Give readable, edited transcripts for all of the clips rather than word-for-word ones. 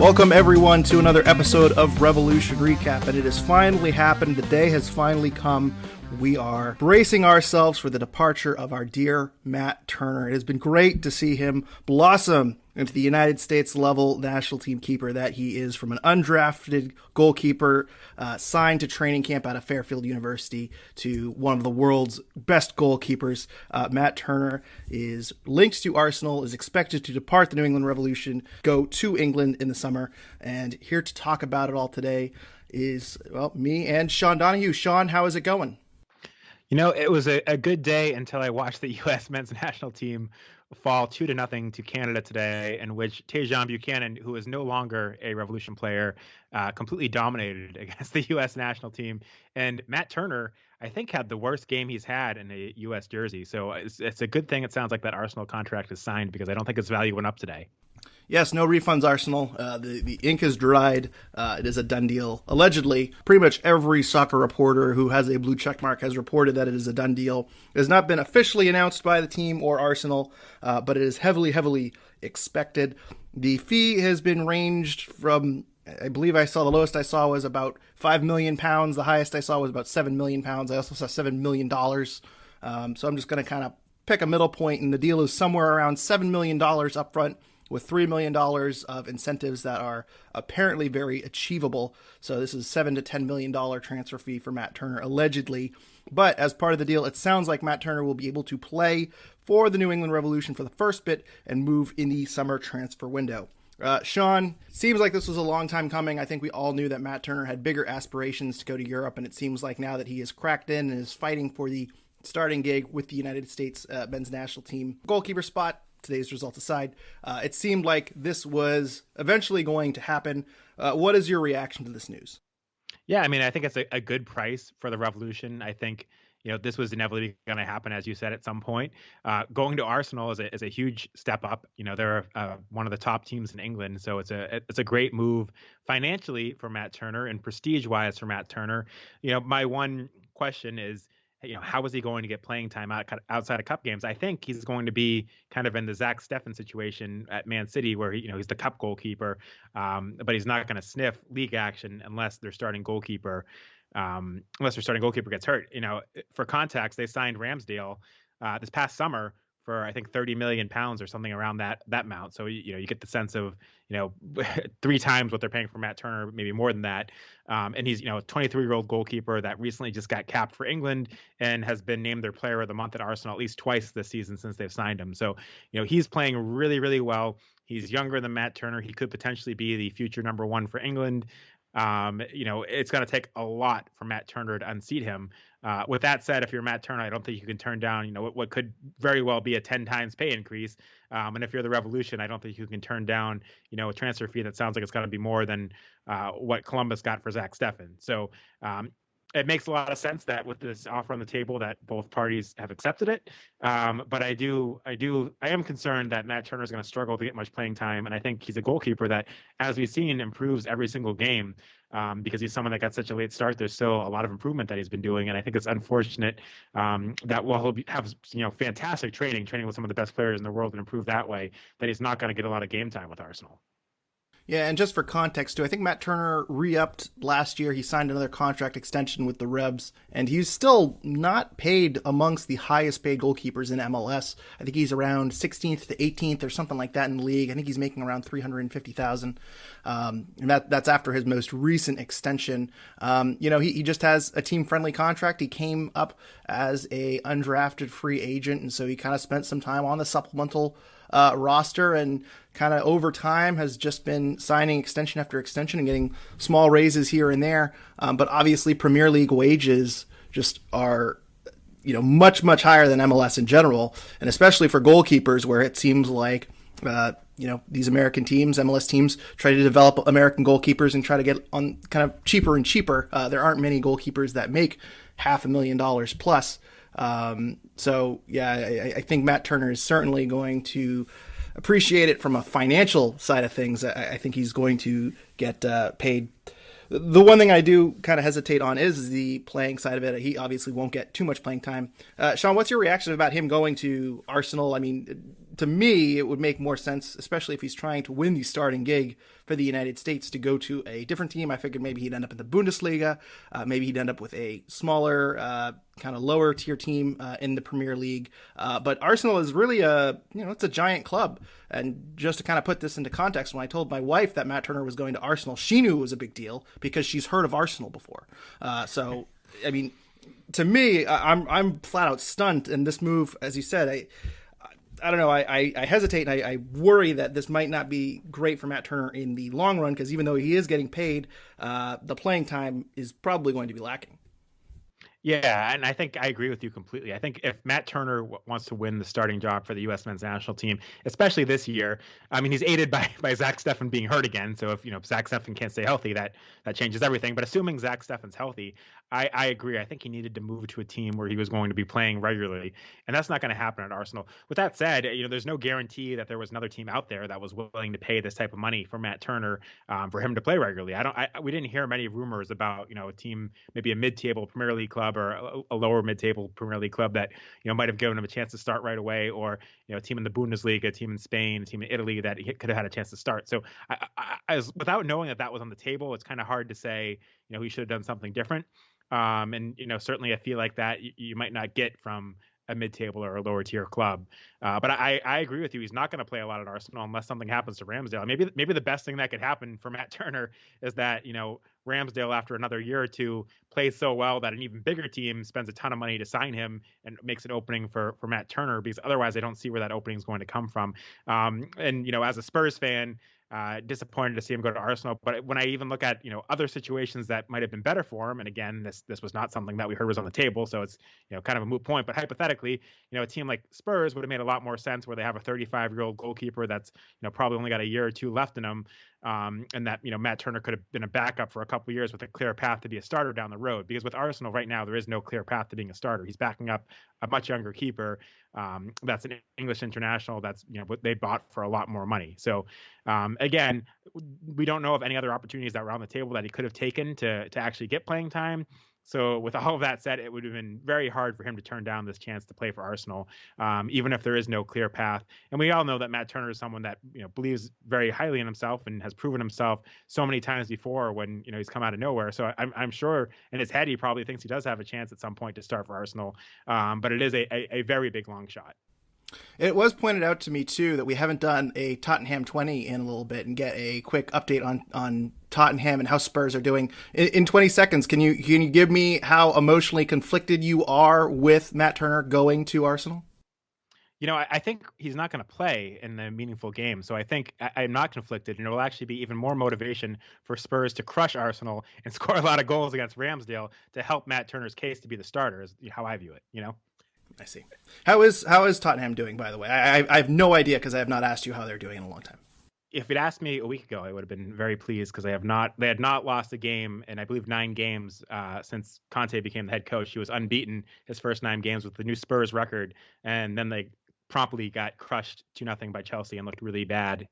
Welcome everyone to another episode of Revolution Recap, and it has finally happened. The day has finally come. We are bracing ourselves for the departure of our dear Matt Turner. It has been great to see him blossom into the United States level national team keeper that he is, from an undrafted goalkeeper signed to training camp out of Fairfield University to one of the world's best goalkeepers. Matt Turner is linked to Arsenal, is expected to depart the New England Revolution, go to England in the summer, and here to talk about it all today is, well, me and Sean Donahue. Sean, how is it going? You know, it was a good day until I watched the U.S. men's national team fall 2-0 to Canada today, in which Tajon Buchanan, who is no longer a Revolution player, completely dominated against the U.S. national team. And Matt Turner, I think, had the worst game he's had in a U.S. jersey. So it's a good thing it sounds like that Arsenal contract is signed, because I don't think its value went up today. Yes, no refunds, Arsenal. The ink is dried. It is a done deal. Allegedly, pretty much every soccer reporter who has a blue checkmark has reported that it is a done deal. It has not been officially announced by the team or Arsenal, but it is heavily expected. The fee has been ranged from, I believe the lowest I saw was about £5 million. The highest I saw was about £7 million. I also saw $7 million. So I'm just going to kind of pick a middle point, and the deal is somewhere around $7 million up front, with $3 million of incentives that are apparently very achievable. So this is $7 to $10 million transfer fee for Matt Turner, allegedly. But as part of the deal, it sounds like Matt Turner will be able to play for the New England Revolution for the first bit and move in the summer transfer window. Sean, seems like this was a long time coming. I think we all knew that Matt Turner had bigger aspirations to go to Europe, and it seems like now that he is cracked in and is fighting for the starting gig with the United States men's national team goalkeeper spot, today's results aside, it seemed like this was eventually going to happen. What is your reaction to this news? Yeah, I mean, I think it's a good price for the Revolution. I think, this was inevitably going to happen, as you said, at some point. Going to Arsenal is a huge step up. They're one of the top teams in England, so it's a great move financially for Matt Turner and prestige-wise for Matt Turner. My one question is, how is he going to get playing time outside of cup games? I think he's going to be kind of in the Zach Steffen situation at Man City, where he's the cup goalkeeper, but he's not going to sniff league action unless their starting goalkeeper gets hurt. For context, they signed Ramsdale this past summer for, I think, £30 million or something around that amount. So you get the sense of 3 times what they're paying for Matt Turner, maybe more than that. And he's a 23-year-old goalkeeper that recently just got capped for England and has been named their Player of the Month at Arsenal at least twice this season since they've signed him. So he's playing really, really well. He's younger than Matt Turner. He could potentially be the future number 1 for England. It's going to take a lot for Matt Turner to unseat him. With that said, if you're Matt Turner, I don't think you can turn down, what could very well be a 10 times pay increase. And if you're the Revolution, I don't think you can turn down, a transfer fee that sounds like it's going to be more than what Columbus got for Zach Steffen. So it makes a lot of sense that with this offer on the table that both parties have accepted it. But I am concerned that Matt Turner is going to struggle to get much playing time. And I think he's a goalkeeper that, as we've seen, improves every single game because he's someone that got such a late start. There's still a lot of improvement that he's been doing. And I think it's unfortunate that while he'll have fantastic training with some of the best players in the world and improve that way, that he's not going to get a lot of game time with Arsenal. Yeah, and just for context, too, I think Matt Turner re-upped last year. He signed another contract extension with the Rebs, and he's still not paid amongst the highest paid goalkeepers in MLS. I think he's around 16th to 18th or something like that in the league. I think he's making around $350,000, and that's after his most recent extension. He just has a team-friendly contract. He came up as a undrafted free agent, and so he kind of spent some time on the supplemental roster, and kind of over time has just been signing extension after extension and getting small raises here and there. But obviously Premier League wages just are, much higher than MLS in general. And especially for goalkeepers, where it seems like, these American teams, MLS teams, try to develop American goalkeepers and try to get on kind of cheaper and cheaper. There aren't many goalkeepers that make $500,000 plus. So yeah, I think Matt Turner is certainly going to appreciate it from a financial side of things. I think he's going to get paid. The one thing I do kind of hesitate on is the playing side of it. He obviously won't get too much playing time. Sean, what's your reaction about him going to Arsenal? I mean, to me, it would make more sense, especially if he's trying to win the starting gig for the United States, to go to a different team. I figured maybe he'd end up in the Bundesliga. Maybe he'd end up with a smaller, kind of lower tier team in the Premier League. But Arsenal is really it's a giant club. And just to kind of put this into context, when I told my wife that Matt Turner was going to Arsenal, she knew it was a big deal because she's heard of Arsenal before. So, I mean, to me, I'm flat out stunned. And this move, as you said, I don't know. I hesitate, and I worry that this might not be great for Matt Turner in the long run, because even though he is getting paid, the playing time is probably going to be lacking. Yeah, and I think I agree with you completely. I think if Matt Turner wants to win the starting job for the U.S. men's national team, especially this year, I mean, he's aided by Zach Steffen being hurt again. So if Zach Steffen can't stay healthy, that changes everything. But assuming Zach Steffen's healthy, I agree. I think he needed to move to a team where he was going to be playing regularly, and that's not going to happen at Arsenal. With that said, there's no guarantee that there was another team out there that was willing to pay this type of money for Matt Turner for him to play regularly. We didn't hear many rumors about a team, maybe a mid-table Premier League club or a lower mid-table Premier League club that might have given him a chance to start right away, or a team in the Bundesliga, a team in Spain, a team in Italy that he could have had a chance to start. So without knowing that was on the table, it's kind of hard to say he should have done something different. And certainly I feel like that you might not get from a mid-table or a lower tier club. But I agree with you. He's not going to play a lot at Arsenal unless something happens to Ramsdale. Maybe the best thing that could happen for Matt Turner is that, Ramsdale, after another year or two, plays so well that an even bigger team spends a ton of money to sign him and makes an opening for Matt Turner, because otherwise I don't see where that opening is going to come from. And as a Spurs fan, disappointed to see him go to Arsenal. But when I even look at other situations that might have been better for him, and again, this was not something that we heard was on the table, so it's kind of a moot point. But hypothetically, a team like Spurs would have made a lot more sense, where they have a 35-year-old goalkeeper that's probably only got a year or two left in him, and that Matt Turner could have been a backup for a couple of years with a clear path to be a starter down the road. Because with Arsenal right now, there is no clear path to being a starter. He's backing up a much younger keeper that's an English international that's what they bought for a lot more money. So again, we don't know of any other opportunities that were on the table that he could have taken to actually get playing time. So with all of that said, it would have been very hard for him to turn down this chance to play for Arsenal, even if there is no clear path. And we all know that Matt Turner is someone that believes very highly in himself and has proven himself so many times before when he's come out of nowhere. So I'm sure in his head he probably thinks he does have a chance at some point to start for Arsenal, but it is a very big long shot. It was pointed out to me, too, that we haven't done a Tottenham 20 in a little bit, and get a quick update on Tottenham and how Spurs are doing. In 20 seconds, can you give me how emotionally conflicted you are with Matt Turner going to Arsenal? I think he's not going to play in the meaningful game. So I think I'm not conflicted, and it will actually be even more motivation for Spurs to crush Arsenal and score a lot of goals against Ramsdale to help Matt Turner's case to be the starter, is how I view it, I see. How is Tottenham doing, by the way? I have no idea, because I have not asked you how they're doing in a long time. If you'd asked me a week ago, I would have been very pleased, because they had not lost a game in, I believe, 9 games since Conte became the head coach. He was unbeaten his first 9 games with the new Spurs record, and then they promptly got crushed 2-0 by Chelsea and looked really bad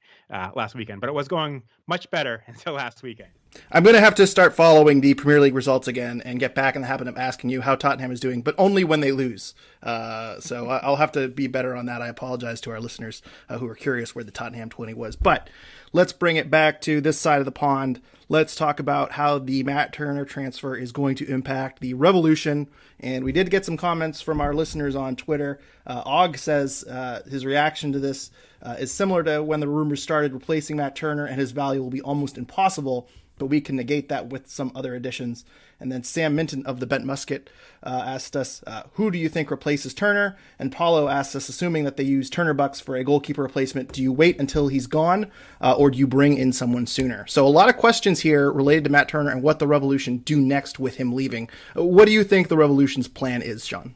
last weekend. But it was going much better until last weekend. I'm going to have to start following the Premier League results again and get back in the habit of asking you how Tottenham is doing, but only when they lose. So I'll have to be better on that. I apologize to our listeners who are curious where the Tottenham 20 was. But let's bring it back to this side of the pond. Let's talk about how the Matt Turner transfer is going to impact the Revolution. And we did get some comments from our listeners on Twitter. Og says his reaction to this is similar to when the rumors started. Replacing Matt Turner and his value will be almost impossible, but we can negate that with some other additions. And then Sam Minton of the Bent Musket asked us, who do you think replaces Turner? And Paulo asked us, assuming that they use Turner bucks for a goalkeeper replacement, do you wait until he's gone, or do you bring in someone sooner? So a lot of questions here related to Matt Turner and what the Revolution do next with him leaving. What do you think the Revolution's plan is, Sean?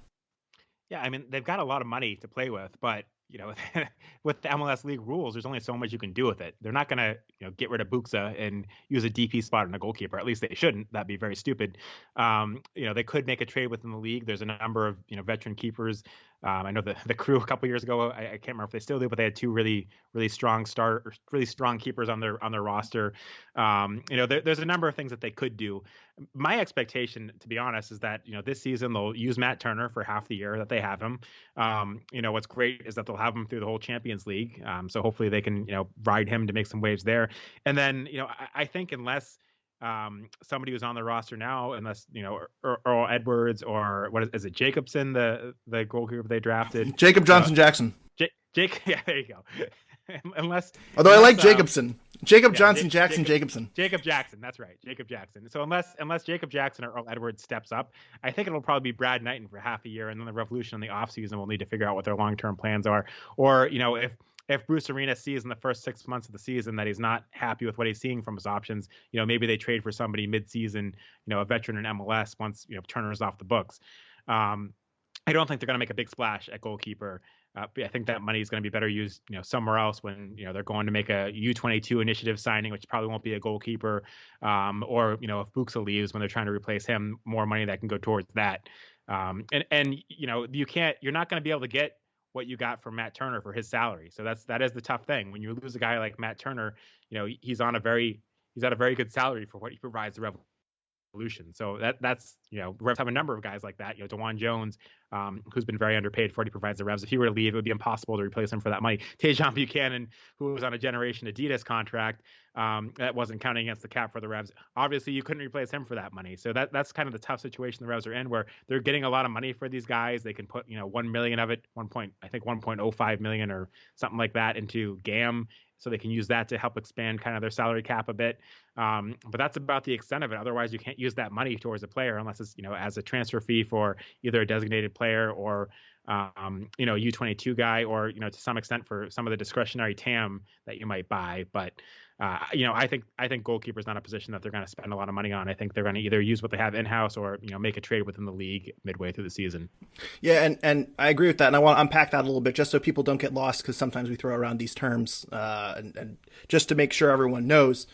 Yeah, they've got a lot of money to play with, but with the MLS League rules, there's only so much you can do with it. They're not going to, get rid of Buxa and use a DP spot on a goalkeeper. At least they shouldn't. That'd be very stupid. They could make a trade within the league. There's a number of, veteran keepers I know the Crew a couple years ago, I can't remember if they still do, but they had two really strong really strong keepers on their roster. There's a number of things that they could do. My expectation, to be honest, is that this season they'll use Matt Turner for half the year that they have him. What's great is that they'll have him through the whole Champions League. So hopefully they can ride him to make some waves there. And then I think unless somebody who's on the roster now, unless Earl Edwards or what is it, Jacobson, the goalkeeper they drafted, Jacob Johnson Jackson. Jake, yeah, there you go. Although I like Jacobson. Johnson Jackson Jacobson. Jacob Jackson, that's right, Jacob Jackson. So unless Jacob Jackson or Earl Edwards steps up, I think it'll probably be Brad Knighton for half a year, and then the Revolution in the offseason will need to figure out what their long-term plans are. Or if Bruce Arena sees in the first 6 months of the season that he's not happy with what he's seeing from his options, maybe they trade for somebody mid-season, a veteran in MLS once Turner's off the books. I don't think they're going to make a big splash at goalkeeper. I think that money is going to be better used, somewhere else when, they're going to make a U22 initiative signing, which probably won't be a goalkeeper. Or, if Buxa leaves when they're trying to replace him, more money that can go towards that. You're not going to be able to get what you got from Matt Turner for his salary. So that is the tough thing. When you lose a guy like Matt Turner, he's at a very good salary for what he provides the Revolution. So that's Revs have a number of guys like that. DeJuan Jones, who's been very underpaid for what he provides the Revs. If he were to leave, it would be impossible to replace him for that money. Tajon Buchanan, who was on a Generation Adidas contract, that wasn't counting against the cap for the Revs. Obviously, you couldn't replace him for that money. So that's kind of the tough situation the Revs are in, where they're getting a lot of money for these guys. They can put 1 million of it, 1.05 million or something like that into GAM, so they can use that to help expand kind of their salary cap a bit. But that's about the extent of it. Otherwise, you can't use that money towards a player unless it's as a transfer fee for either a designated player or U22 guy, or to some extent for some of the discretionary TAM that you might buy. But I think goalkeeper is not a position that they're going to spend a lot of money on. I think they're going to either use what they have in house or make a trade within the league midway through the season. Yeah, and I agree with that, and I want to unpack that a little bit just so people don't get lost, because sometimes we throw around these terms, and just to make sure everyone knows,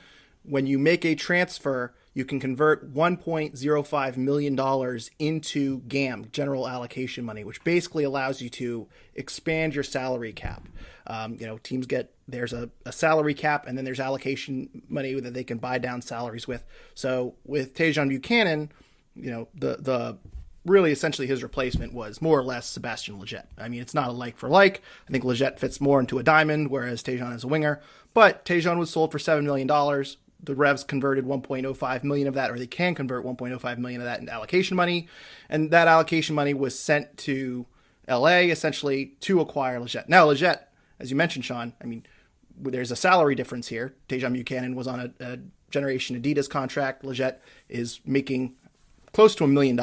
when you make a transfer, you can convert $1.05 million into GAM, general allocation money, which basically allows you to expand your salary cap. Teams there's a salary cap, and then there's allocation money that they can buy down salaries with. So with Tajon Buchanan, the really essentially his replacement was more or less Sebastian Lletget. I mean, it's not a like for like. I think Lletget fits more into a diamond, whereas Tajon is a winger. But Tajon was sold for $7 million. The Revs converted 1.05 million of that, or they can convert 1.05 million of that into allocation money. And that allocation money was sent to LA essentially to acquire Lletget. Now, Lletget, as you mentioned, Sean, I mean, there's a salary difference here. Tajon Buchanan was on a Generation Adidas contract. Lletget is making close to $1 million.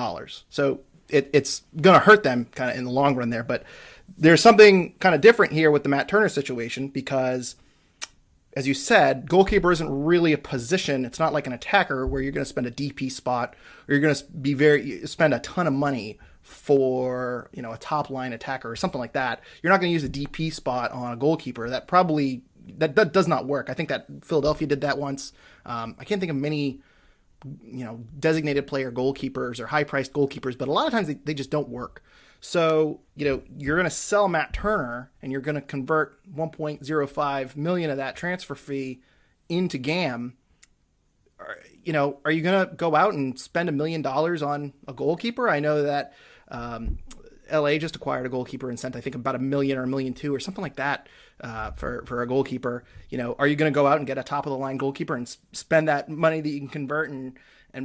So it's going to hurt them kind of in the long run there. But there's something kind of different here with the Matt Turner situation, because as you said, goalkeeper isn't really a position. It's not like an attacker where you're going to spend a DP spot, or you're going to spend a ton of money for a top line attacker or something like that. You're not going to use a DP spot on a goalkeeper. That does not work. I think that Philadelphia did that once. I can't think of many designated player goalkeepers or high priced goalkeepers, but a lot of times they just don't work. So, you're going to sell Matt Turner, and you're going to convert 1.05 million of that transfer fee into GAM. Are you going to go out and spend $1 million on a goalkeeper? I know that LA just acquired a goalkeeper and sent, I think, about $1 million or $1.2 million or something like that for a goalkeeper. Are you going to go out and get a top of the line goalkeeper and spend that money that you can convert and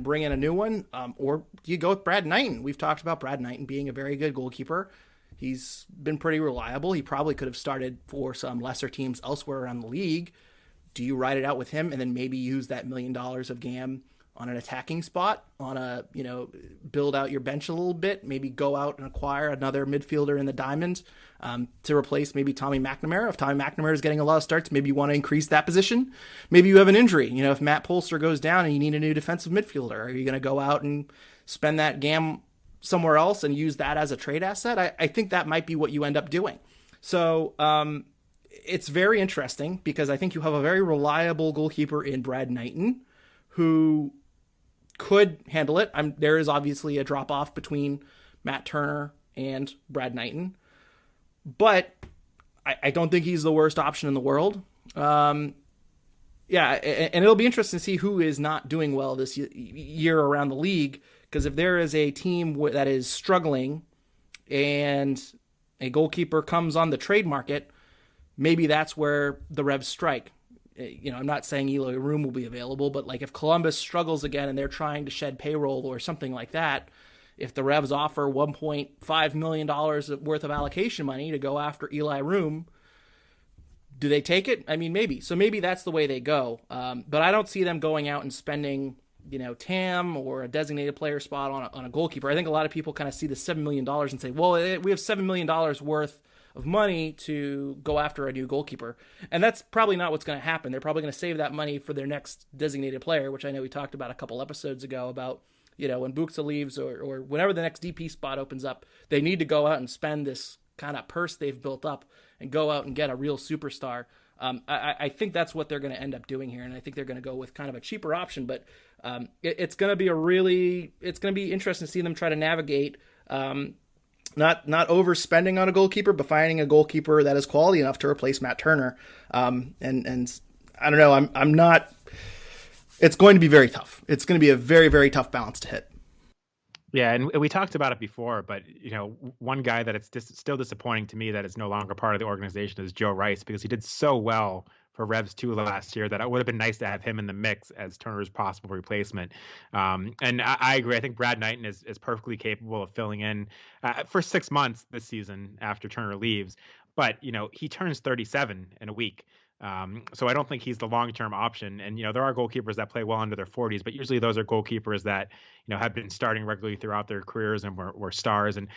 bring in a new one? Or do you go with Brad Knighton? We've talked about Brad Knighton being a very good goalkeeper. He's been pretty reliable. He probably could have started for some lesser teams elsewhere around the league. Do you ride it out with him and then maybe use that $1 million of GAM on an attacking spot, on a, build out your bench a little bit, maybe go out and acquire another midfielder in the diamond to replace maybe Tommy McNamara? If Tommy McNamara is getting a lot of starts, maybe you want to increase that position. Maybe you have an injury. If Matt Polster goes down and you need a new defensive midfielder, are you going to go out and spend that GAM somewhere else and use that as a trade asset? I think that might be what you end up doing. So it's very interesting, because I think you have a very reliable goalkeeper in Brad Knighton who could handle it. There is obviously a drop off between Matt Turner and Brad Knighton. but I don't think he's the worst option in the world. Yeah, and it'll be interesting to see who is not doing well this year around the league. Because if there is a team that is struggling and a goalkeeper comes on the trade market, maybe that's where the Revs strike. I'm not saying Eloy Room will be available, but like if Columbus struggles again and they're trying to shed payroll or something like that, if the Revs offer $1.5 million worth of allocation money to go after Eli Room, do they take it? I mean, maybe. So maybe that's the way they go. But I don't see them going out and spending, TAM or a designated player spot on a goalkeeper. I think a lot of people kind of see the $7 million and say, well, we have $7 million worth of money to go after a new goalkeeper. And that's probably not what's going to happen. They're probably going to save that money for their next designated player, which I know we talked about a couple episodes ago about, when Buxa leaves or whenever the next DP spot opens up, they need to go out and spend this kind of purse they've built up and go out and get a real superstar. I think that's what they're going to end up doing here, and I think they're going to go with kind of a cheaper option. But it's going to be interesting to see them try to navigate not overspending on a goalkeeper, but finding a goalkeeper that is quality enough to replace Matt Turner. And I don't know, I'm not. It's going to be very tough. It's going to be a very, very tough balance to hit. Yeah, and we talked about it before, but one guy that it's still disappointing to me that is no longer part of the organization is Joe Rice, because he did so well for Revs 2 last year that it would have been nice to have him in the mix as Turner's possible replacement. And I agree. I think Brad Knighton is perfectly capable of filling in for 6 months this season after Turner leaves. But, he turns 37 in a week. So I don't think he's the long-term option. And, there are goalkeepers that play well under their 40s, but usually those are goalkeepers that, have been starting regularly throughout their careers and were stars. And,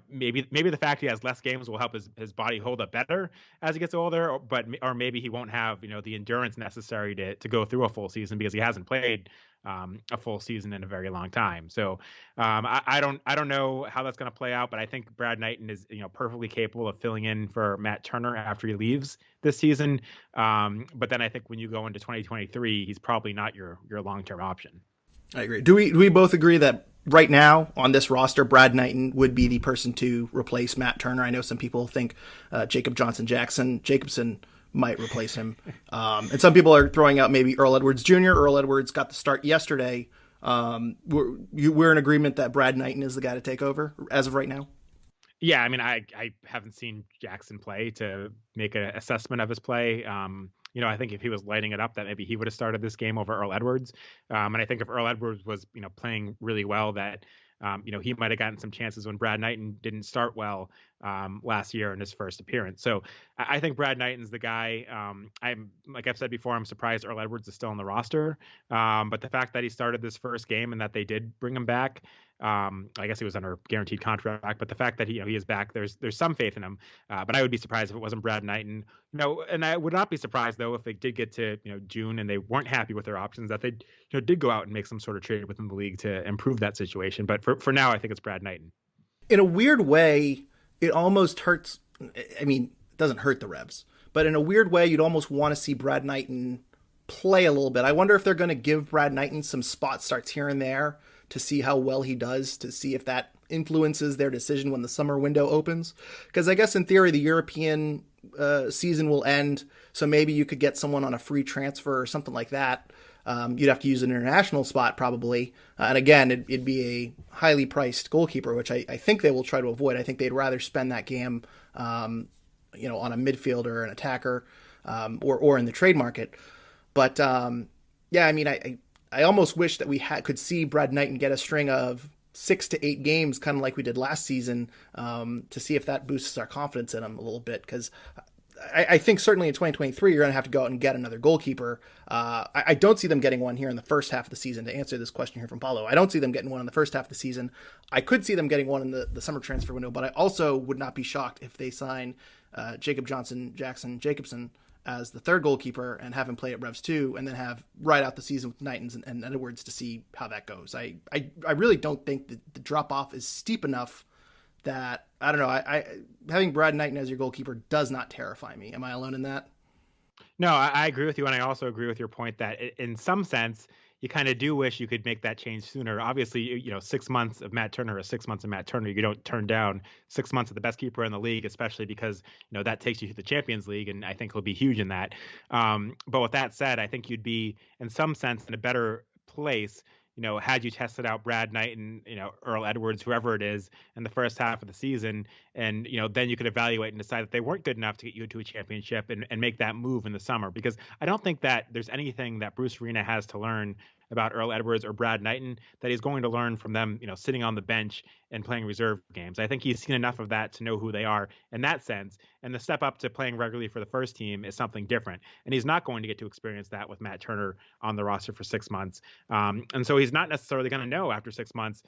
maybe the fact he has less games will help his body hold up better as he gets older, or maybe he won't have, the endurance necessary to go through a full season because he hasn't played a full season in a very long time. So I don't know how that's going to play out, but I think Brad Knighton is perfectly capable of filling in for Matt Turner after he leaves this season. But then I think when you go into 2023, he's probably not your long-term option. I agree. Do we both agree that right now on this roster, Brad Knighton would be the person to replace Matt Turner? I know some people think Jacobson Jacobson might replace him. And some people are throwing out maybe Earl Edwards Jr. Earl Edwards got the start yesterday. We're in agreement that Brad Knighton is the guy to take over as of right now? Yeah, I mean, I haven't seen Jackson play to make an assessment of his play. I think if he was lighting it up, that maybe he would have started this game over Earl Edwards. And I think if Earl Edwards was, playing really well, that he might have gotten some chances when Brad Knighton didn't start well last year in his first appearance. So I think Brad Knighton's the guy. I'm like I've said before, I'm surprised Earl Edwards is still on the roster. But the fact that he started this first game and that they did bring him back, I guess he was under guaranteed contract, but the fact that he is back, there's some faith in him. But I would be surprised if it wasn't Brad Knighton. And I would not be surprised though if they did get to June and they weren't happy with their options, that they did go out and make some sort of trade within the league to improve that situation. But for now, I think it's Brad Knighton. In a weird way, it almost hurts. I mean, it doesn't hurt the Revs, but in a weird way, you'd almost want to see Brad Knighton play a little bit. I wonder if they're going to give Brad Knighton some spot starts here and there to see how well he does, to see if that influences their decision when the summer window opens. Because I guess in theory, the European season will end, so maybe you could get someone on a free transfer or something like that. You'd have to use an international spot probably. And again, it'd be a highly priced goalkeeper, which I think they will try to avoid. I think they'd rather spend that game, on a midfielder, an attacker, or in the trade market. But yeah, I mean, I almost wish that we could see Brad Knighton get a string of 6 to 8 games, kind of like we did last season, to see if that boosts our confidence in him a little bit. Because I think certainly in 2023, you're going to have to go out and get another goalkeeper. I don't see them getting one here in the first half of the season. To answer this question here from Paulo, I don't see them getting one in the first half of the season. I could see them getting one in the summer transfer window, but I also would not be shocked if they sign Jacobson as the third goalkeeper and have him play at Revs 2 and then have right out the season with Knighton and Edwards to see how that goes. I really don't think that the drop-off is steep enough that, I don't know, I having Brad Knighton as your goalkeeper does not terrify me. Am I alone in that? No, I agree with you. And I also agree with your point that in some sense, you kind of do wish you could make that change sooner. Obviously, 6 months of Matt Turner is 6 months of Matt Turner. You don't turn down 6 months of the best keeper in the league, especially because that takes you to the Champions League, and I think he'll be huge in that. But with that said, I think you'd be in some sense in a better place, had you tested out Brad Knight and Earl Edwards, whoever it is, in the first half of the season, and then you could evaluate and decide that they weren't good enough to get you to a championship and make that move in the summer. Because I don't think that there's anything that Bruce Arena has to learn about Earl Edwards or Brad Knighton that he's going to learn from them, sitting on the bench and playing reserve games. I think he's seen enough of that to know who they are in that sense. And the step up to playing regularly for the first team is something different. And he's not going to get to experience that with Matt Turner on the roster for 6 months. And so he's not necessarily going to know after 6 months,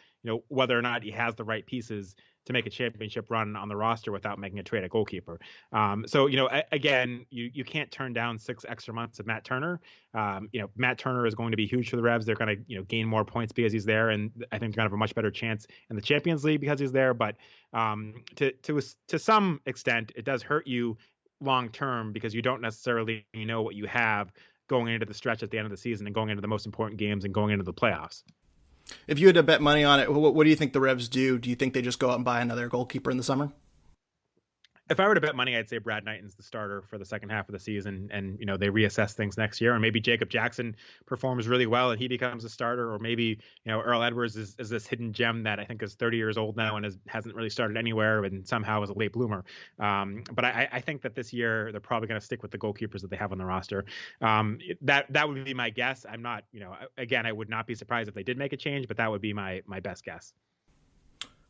whether or not he has the right pieces to make a championship run on the roster without making a trade at goalkeeper. Again, you can't turn down 6 extra months of Matt Turner. Matt Turner is going to be huge for the Revs. They're going to, gain more points because he's there, and I think they're going to have a much better chance in the Champions League because he's there. But to some extent, it does hurt you long term because you don't necessarily know what you have going into the stretch at the end of the season and going into the most important games and going into the playoffs. If you had to bet money on it, what do you think the Revs do? Do you think they just go out and buy another goalkeeper in the summer? If I were to bet money, I'd say Brad Knighton's the starter for the second half of the season, and they reassess things next year, and maybe Jacob Jackson performs really well and he becomes a starter, or maybe Earl Edwards is this hidden gem that I think is 30 years old now and hasn't really started anywhere and somehow is a late bloomer. But I think that this year they're probably going to stick with the goalkeepers that they have on the roster. That would be my guess. I'm not, again, I would not be surprised if they did make a change, but that would be my best guess.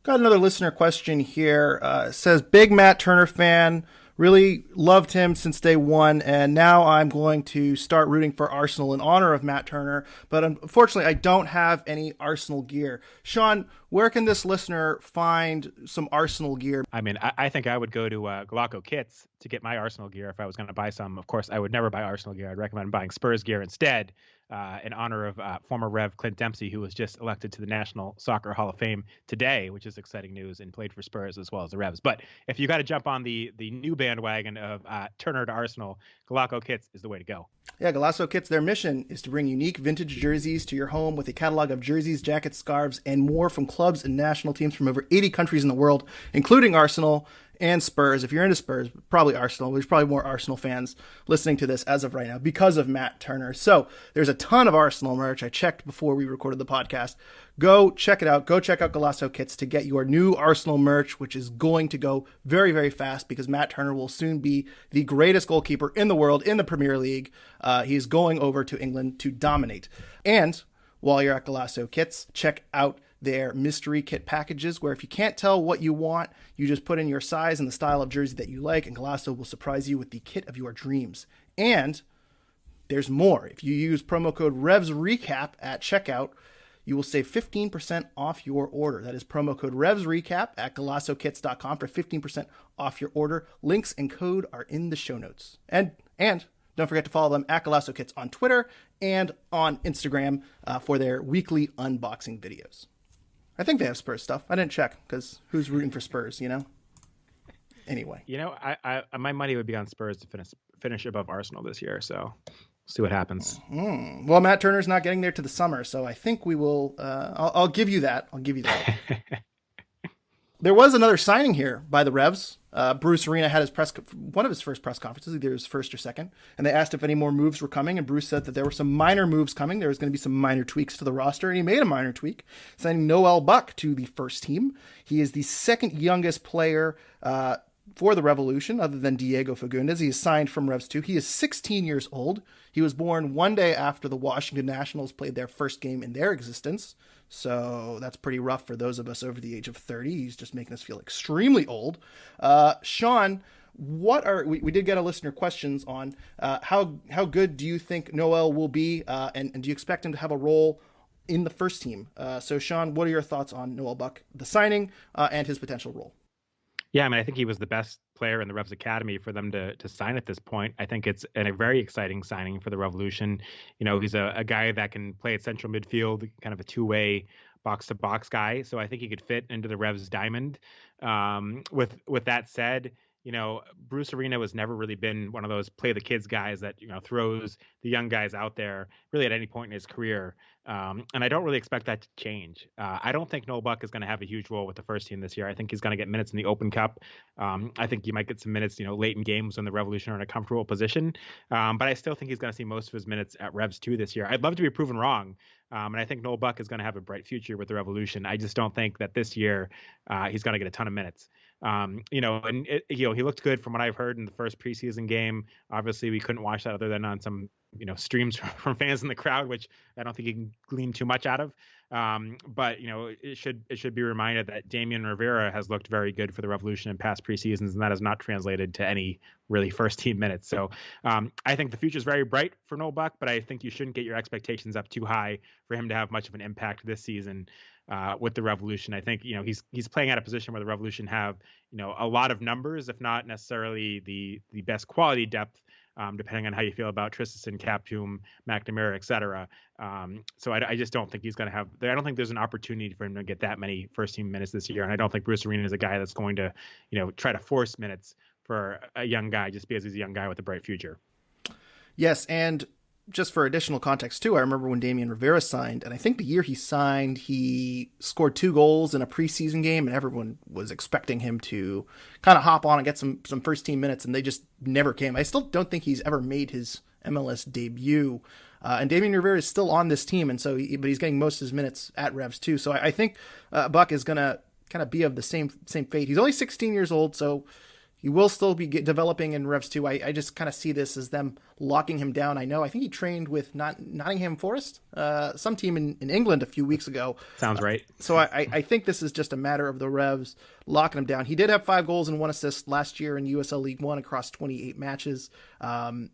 Got another listener question here. Says, big Matt Turner fan, really loved him since day one, and now I'm going to start rooting for Arsenal in honor of Matt Turner, but unfortunately I don't have any Arsenal gear. Sean, where can this listener find some Arsenal gear? I mean, I think I would go to Galacco Kits to get my Arsenal gear if I was going to buy some. Of course, I would never buy Arsenal gear. I'd recommend buying Spurs gear instead. In honor of former Rev Clint Dempsey, who was just elected to the National Soccer Hall of Fame today, which is exciting news, and played for Spurs as well as the Revs. But if you got to jump on the new bandwagon of Turner to Arsenal, Galacco Kits is the way to go. Yeah, Galacco Kits, their mission is to bring unique vintage jerseys to your home with a catalog of jerseys, jackets, scarves, and more from clubs and national teams from over 80 countries in the world, including Arsenal and Spurs. If you're into Spurs, probably Arsenal. There's probably more Arsenal fans listening to this as of right now because of Matt Turner. So there's a ton of Arsenal merch. I checked before we recorded the podcast. Go check it out. Go check out Galacco Kits to get your new Arsenal merch, which is going to go very, very fast because Matt Turner will soon be the greatest goalkeeper in the world in the Premier League. He's going over to England to dominate. And while you're at Galacco Kits, check out their mystery kit packages, where if you can't tell what you want, you just put in your size and the style of jersey that you like, and Galacco will surprise you with the kit of your dreams. And there's more. If you use promo code REVSRECAP at checkout, you will save 15% off your order. That is promo code REVSRECAP at GalassoKits.com for 15% off your order. Links and code are in the show notes. And don't forget to follow them at Galacco Kits on Twitter and on Instagram for their weekly unboxing videos. I think they have Spurs stuff. I didn't check because who's rooting for Spurs, Anyway. I my money would be on Spurs to finish above Arsenal this year, so see what happens. Well, Matt Turner's not getting there to the summer, so I think we will. I'll give you that. There was another signing here by the Revs. Bruce Arena had one of his first press conferences, either his first or second, and they asked if any more moves were coming, and Bruce said that there were some minor moves coming. There was going to be some minor tweaks to the roster, and he made a minor tweak, signing Noel Buck to the first team. He is the second youngest player for the Revolution, other than Diego Fagundes. He is signed from Revs 2. He is 16 years old. He was born one day after the Washington Nationals played their first game in their existence. So that's pretty rough for those of us over the age of 30. He's just making us feel extremely old. Sean, we did get a listener questions on how good do you think Noel will be, and do you expect him to have a role in the first team? So Sean, what are your thoughts on Noel Buck, the signing, and his potential role? Yeah, I mean, I think he was the best player in the Revs Academy for them to sign at this point. I think it's a very exciting signing for the Revolution. He's a guy that can play at central midfield, kind of a two-way box-to-box guy. So I think he could fit into the Revs diamond. With that said, Bruce Arena has never really been one of those play the kids guys that, throws the young guys out there really at any point in his career. And I don't really expect that to change. I don't think Noel Buck is going to have a huge role with the first team this year. I think he's going to get minutes in the Open Cup. I think he might get some minutes, late in games when the Revolution are in a comfortable position. But I still think he's going to see most of his minutes at Revs 2 this year. I'd love to be proven wrong. And I think Noel Buck is going to have a bright future with the Revolution. I just don't think that this year he's going to get a ton of minutes. He looked good from what I've heard in the first preseason game. Obviously, we couldn't watch that other than on some streams from fans in the crowd, which I don't think you can glean too much out of. But it should be reminded that Damian Rivera has looked very good for the Revolution in past preseasons, and that has not translated to any really first team minutes. So I think the future is very bright for Noel Buck, but I think you shouldn't get your expectations up too high for him to have much of an impact this season with the Revolution. I think he's playing at a position where the Revolution have a lot of numbers, if not necessarily the best quality depth. Depending on how you feel about Tristan, Captum, McNamara, et cetera. So I just don't think he's going to have – I don't think there's an opportunity for him to get that many first-team minutes this year. And I don't think Bruce Arena is a guy that's going to, try to force minutes for a young guy just because he's a young guy with a bright future. Yes, and just for additional context, too, I remember when Damian Rivera signed, and I think the year he signed, he scored 2 goals in a preseason game, and everyone was expecting him to kind of hop on and get some first-team minutes, and they just never came. I still don't think he's ever made his MLS debut, and Damian Rivera is still on this team, and but he's getting most of his minutes at Revs, too. So I think Buck is going to kind of be of the same fate. He's only 16 years old, so he will still be developing in Revs 2. I just kind of see this as them locking him down. I think he trained with Nottingham Forest, some team in England a few weeks ago. Sounds right. So I think this is just a matter of the Revs locking him down. He did have 5 goals and 1 assist last year in USL League One across 28 matches. I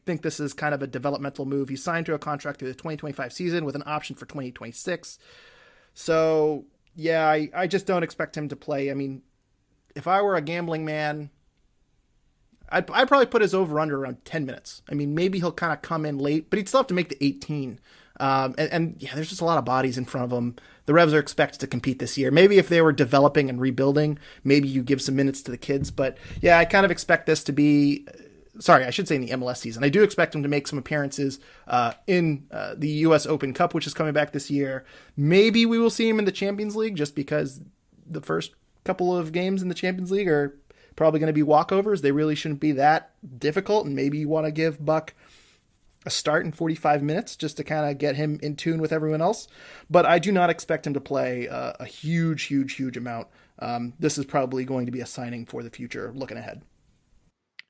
think this is kind of a developmental move. He signed to a contract through the 2025 season with an option for 2026. So, yeah, I just don't expect him to play. I mean, if I were a gambling man, I'd probably put his over-under around 10 minutes. I mean, maybe he'll kind of come in late, but he'd still have to make the 18. And there's just a lot of bodies in front of him. The Revs are expected to compete this year. Maybe if they were developing and rebuilding, maybe you give some minutes to the kids. But, yeah, I kind of expect this to be... Sorry, I should say in the MLS season. I do expect him to make some appearances in the U.S. Open Cup, which is coming back this year. Maybe we will see him in the Champions League just because the first couple of games in the Champions League are probably going to be walkovers. They really shouldn't be that difficult, and maybe you want to give Buck a start in 45 minutes just to kind of get him in tune with everyone else. But I do not expect him to play a huge amount. This is probably going to be a signing for the future looking ahead.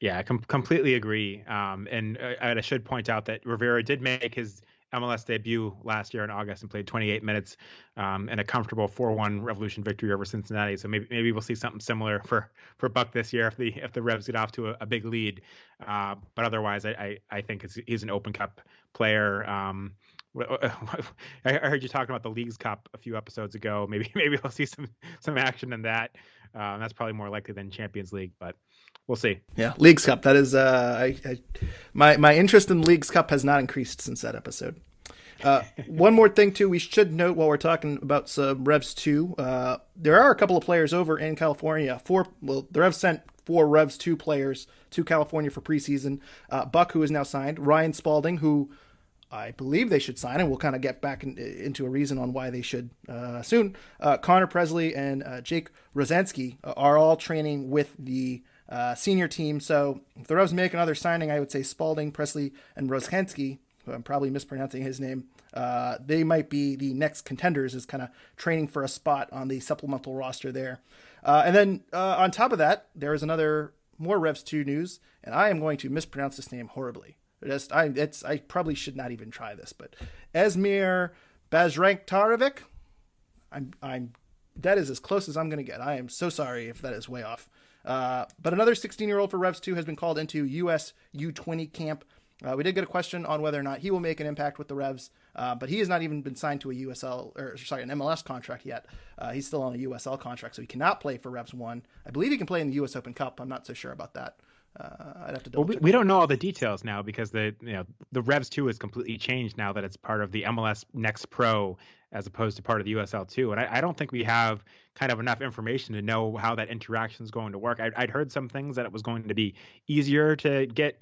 Yeah, I completely agree. And I should point out that Rivera did make his MLS debut last year in August and played 28 minutes in a comfortable 4-1 Revolution victory over Cincinnati. So maybe we'll see something similar for Buck this year if the Revs get off to a big lead. But otherwise, I think he's an Open Cup player. I heard you talking about the Leagues Cup a few episodes ago. Maybe we'll see some action in that. That's probably more likely than Champions League, but we'll see. Yeah, Leagues Cup. That is my interest in Leagues Cup has not increased since that episode. One more thing too, we should note while we're talking about some Revs 2, there are a couple of players over in California. The Revs sent 4 Revs 2 players to California for preseason. Buck, who is now signed, Ryan Spalding, who I believe they should sign, and we'll kind of get back into a reason on why they should soon. Connor Presley and Jake Rosansky are all training with the senior team. So if the Revs make another signing, I would say Spalding, Presley, and Rosansky, who I'm probably mispronouncing his name, they might be the next contenders, is kind of training for a spot on the supplemental roster there. And then on top of that, there is more Revs 2 news, and I am going to mispronounce this name horribly. I probably should not even try this, but Esmir Bazranktarevic. That is as close as I'm going to get. I am so sorry if that is way off. But another 16-year-old for Revs 2 has been called into US U20 camp. We did get a question on whether or not he will make an impact with the Revs, but he has not even been signed to an MLS contract yet. He's still on a USL contract, so he cannot play for Revs 1. I believe he can play in the US Open Cup. I'm not so sure about that. I'd have to double check. We don't know all the details now because the Revs 2 is completely changed now that it's part of the MLS Next Pro as opposed to part of the USL too. And I don't think we have kind of enough information to know how that interaction is going to work. I'd heard some things that it was going to be easier to get,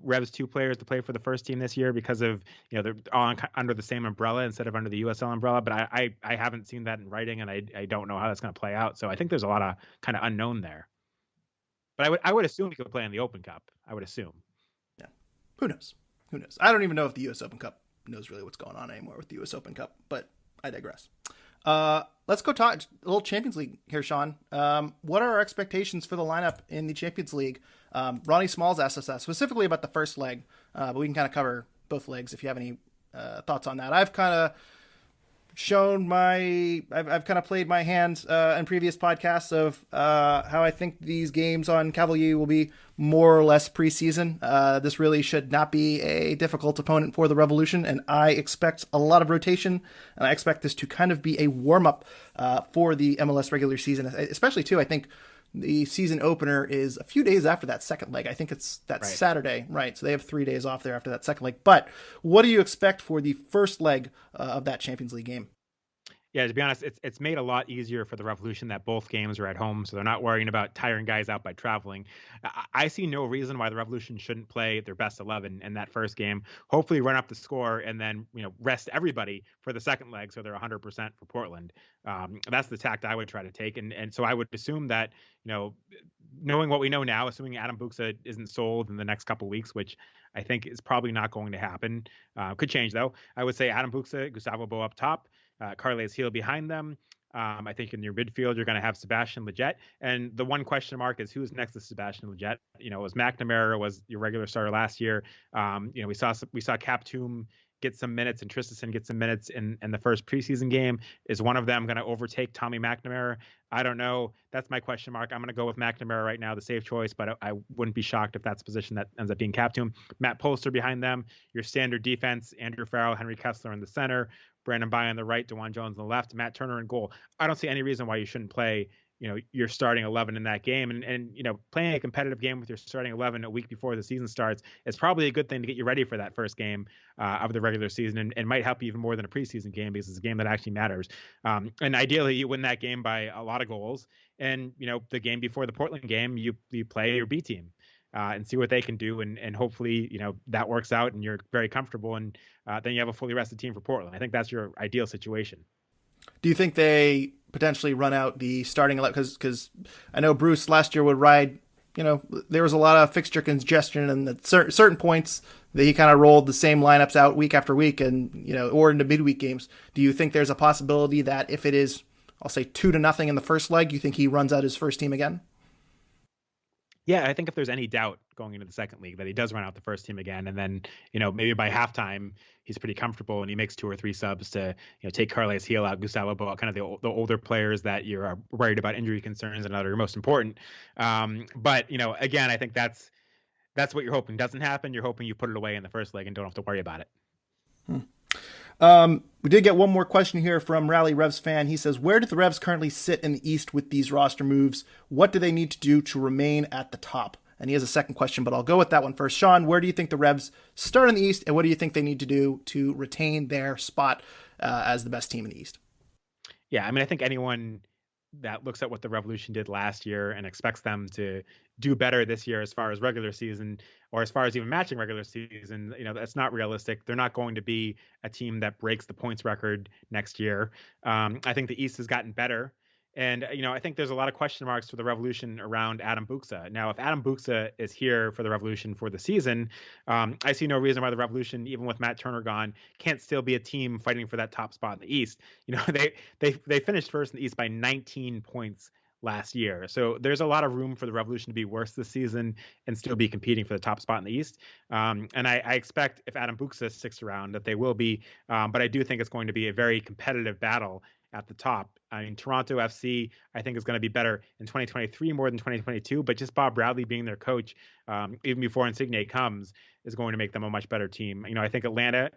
Revs 2 players to play for the first team this year because of, they're all under the same umbrella instead of under the USL umbrella. But I haven't seen that in writing, and I don't know how that's going to play out. So I think there's a lot of kind of unknown there. But I would assume he could play in the Open Cup. I would assume. Yeah. Who knows? I don't even know if the U.S. Open Cup knows really what's going on anymore with the U.S. Open Cup, but I digress. Let's go talk a little Champions League here, Sean. What are our expectations for the lineup in the Champions League? Ronnie Smalls asked us that specifically about the first leg, but we can kind of cover both legs if you have any thoughts on that. I've kind of I've kind of played my hand in previous podcasts of how I think these games on Cavalier will be more or less preseason. This really should not be a difficult opponent for the Revolution, and I expect a lot of rotation, and I expect this to kind of be a warm-up for the MLS regular season, especially, too, I think the season opener is a few days after that second leg. I think it's that right. Saturday, right? So they have 3 days off there after that second leg. But what do you expect for the first leg of that Champions League game? Yeah, to be honest, it's made a lot easier for the Revolution that both games are at home, so they're not worrying about tiring guys out by traveling. I see no reason why the Revolution shouldn't play their best 11 in that first game. Hopefully, run up the score and then rest everybody for the second leg, so they're 100% for Portland. That's the tact I would try to take, and so I would assume that knowing what we know now, assuming Adam Buksa isn't sold in the next couple of weeks, which I think is probably not going to happen, could change though. I would say Adam Buksa, Gustavo Bo up top. Carles Gil behind them. I think in your midfield, you're going to have Sebastian Lletget. And the one question mark is who's next to Sebastian Lletget? Was McNamara was your regular starter last year. We saw Cap Toom get some minutes and Tristison get some minutes in the first preseason game. Is one of them going to overtake Tommy McNamara? I don't know. That's my question mark. I'm going to go with McNamara right now, the safe choice, but I wouldn't be shocked if that's a position that ends up being Cap Toom. Matt Polster behind them. Your standard defense, Andrew Farrell, Henry Kessler in the center, Brandon By on the right, DeJuan Jones on the left, Matt Turner in goal. I don't see any reason why you shouldn't play your starting 11 in that game. And playing a competitive game with your starting 11 a week before the season starts is probably a good thing to get you ready for that first game of the regular season, and might help you even more than a preseason game because it's a game that actually matters. And ideally, you win that game by a lot of goals. And, the game before the Portland game, you play your B team and see what they can do. And hopefully, that works out and you're very comfortable. And then you have a fully rested team for Portland. I think that's your ideal situation. Do you think they potentially run out the starting 11? Because I know Bruce last year would ride, there was a lot of fixture congestion, and at certain points that he kind of rolled the same lineups out week after week, and or into midweek games. Do you think there's a possibility that if it is, I'll say 2-0 in the first leg, you think he runs out his first team again? Yeah, I think if there's any doubt going into the second league that he does run out the first team again, and then maybe by halftime he's pretty comfortable and he makes 2 or 3 subs to take Carles Gil out, Gustavo Bo, kind of the older players that you're worried about injury concerns and that are most important. But again, I think that's what you're hoping doesn't happen. You're hoping you put it away in the first leg and don't have to worry about it. We did get one more question here from Rally Revs fan. He says, where do the Revs currently sit in the East with these roster moves? What do they need to do to remain at the top? And he has a second question, but I'll go with that one first. Sean, where do you think the Revs start in the East, and what do you think they need to do to retain their spot as the best team in the East? Yeah, I think anyone that looks at what the Revolution did last year and expects them to do better this year as far as regular season, or as far as even matching regular season, that's not realistic. They're not going to be a team that breaks the points record next year. I think the East has gotten better. And, I think there's a lot of question marks for the Revolution around Adam Buksa. Now, if Adam Buksa is here for the Revolution for the season, I see no reason why the Revolution, even with Matt Turner gone, can't still be a team fighting for that top spot in the East. They finished first in the East by 19 points last year. So there's a lot of room for the Revolution to be worse this season and still be competing for the top spot in the East. And I expect if Adam Buksa sticks around that they will be, but I do think it's going to be a very competitive battle at the top. Toronto FC, I think, is going to be better in 2023 more than 2022, but just Bob Bradley being their coach, even before Insigne comes, is going to make them a much better team. I think Atlanta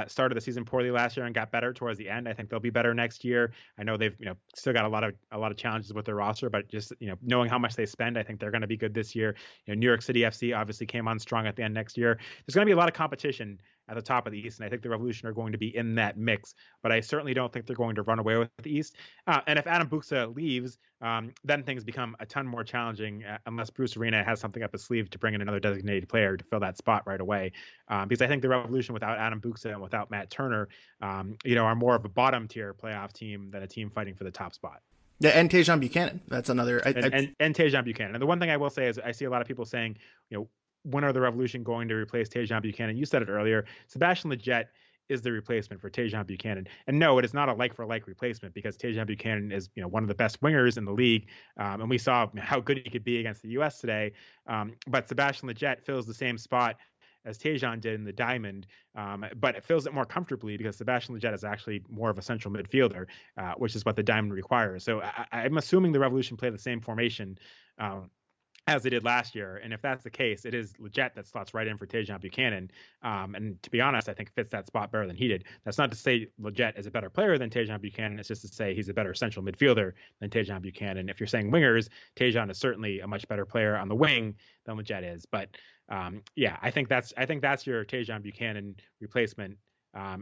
started the season poorly last year and got better towards the end. I think they'll be better next year. I know they've still got a lot of challenges with their roster, but just knowing how much they spend, I think they're going to be good this year. New York City FC obviously came on strong at the end next year. There's going to be a lot of competition at the top of the East, and I think the Revolution are going to be in that mix. But I certainly don't think they're going to run away with the East. And if Adam Buksa leaves, then things become a ton more challenging unless Bruce Arena has something up his sleeve to bring in another designated player to fill that spot right away. Because I think the Revolution without Adam Buksa and without Matt Turner, are more of a bottom tier playoff team than a team fighting for the top spot. Yeah, and Tajon Buchanan. That's another. And Tajon Buchanan. And the one thing I will say is I see a lot of people saying, when are the Revolution going to replace Tajon Buchanan? You said it earlier. Sebastian Lletget is the replacement for Tajon Buchanan. And no, it is not a like-for-like replacement because Tajon Buchanan is, one of the best wingers in the league. And we saw how good he could be against the U.S. today. But Sebastian Lletget fills the same spot as Tajon did in the diamond, but it fills it more comfortably because Sebastian Lletget is actually more of a central midfielder, which is what the diamond requires. So I'm assuming the Revolution play the same formation as they did last year. And if that's the case, it is Lletget that slots right in for Tajon Buchanan. And to be honest, I think fits that spot better than he did. That's not to say Lletget is a better player than Tajon Buchanan. It's just to say he's a better central midfielder than Tajon Buchanan. If you're saying wingers, Tajon is certainly a much better player on the wing than Lletget is. But I think that's your Tajon Buchanan replacement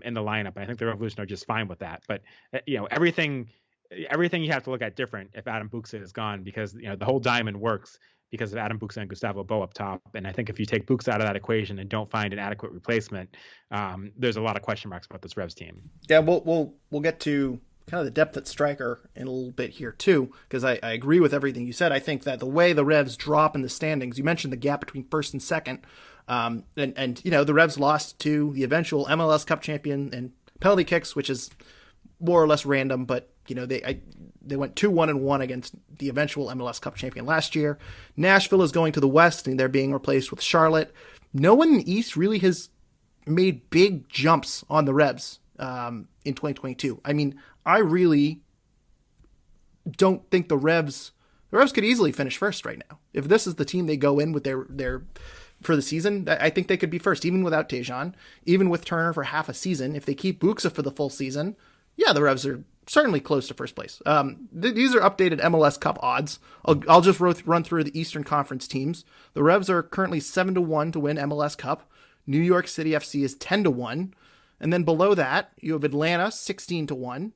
in the lineup. And I think the Revolution are just fine with that. But everything you have to look at different if Adam Buksa is gone, because the whole diamond works because of Adam Buksa and Gustavo Bo up top. And I think if you take Buksa out of that equation and don't find an adequate replacement, there's a lot of question marks about this Revs team. Yeah, we'll get to kind of the depth at striker in a little bit here too, because I agree with everything you said. I think that the way the Revs drop in the standings, you mentioned the gap between first and second, and the Revs lost to the eventual MLS Cup champion and penalty kicks, which is more or less random, but they went 2-1-1 against the eventual MLS Cup champion last year. Nashville is going to the West, and they're being replaced with Charlotte. No one in the East really has made big jumps on the Revs in 2022. I mean, I really don't think the Revs could easily finish first right now. If this is the team they go in with their for the season, I think they could be first, even without Tajon, even with Turner for half a season. If they keep Buksa for the full season, yeah, the Revs are certainly close to first place. These are updated MLS Cup odds. I'll just run through the Eastern Conference teams. The Revs are currently 7-1 to win MLS Cup. New York City FC is 10-1. And then below that, you have Atlanta, 16-1.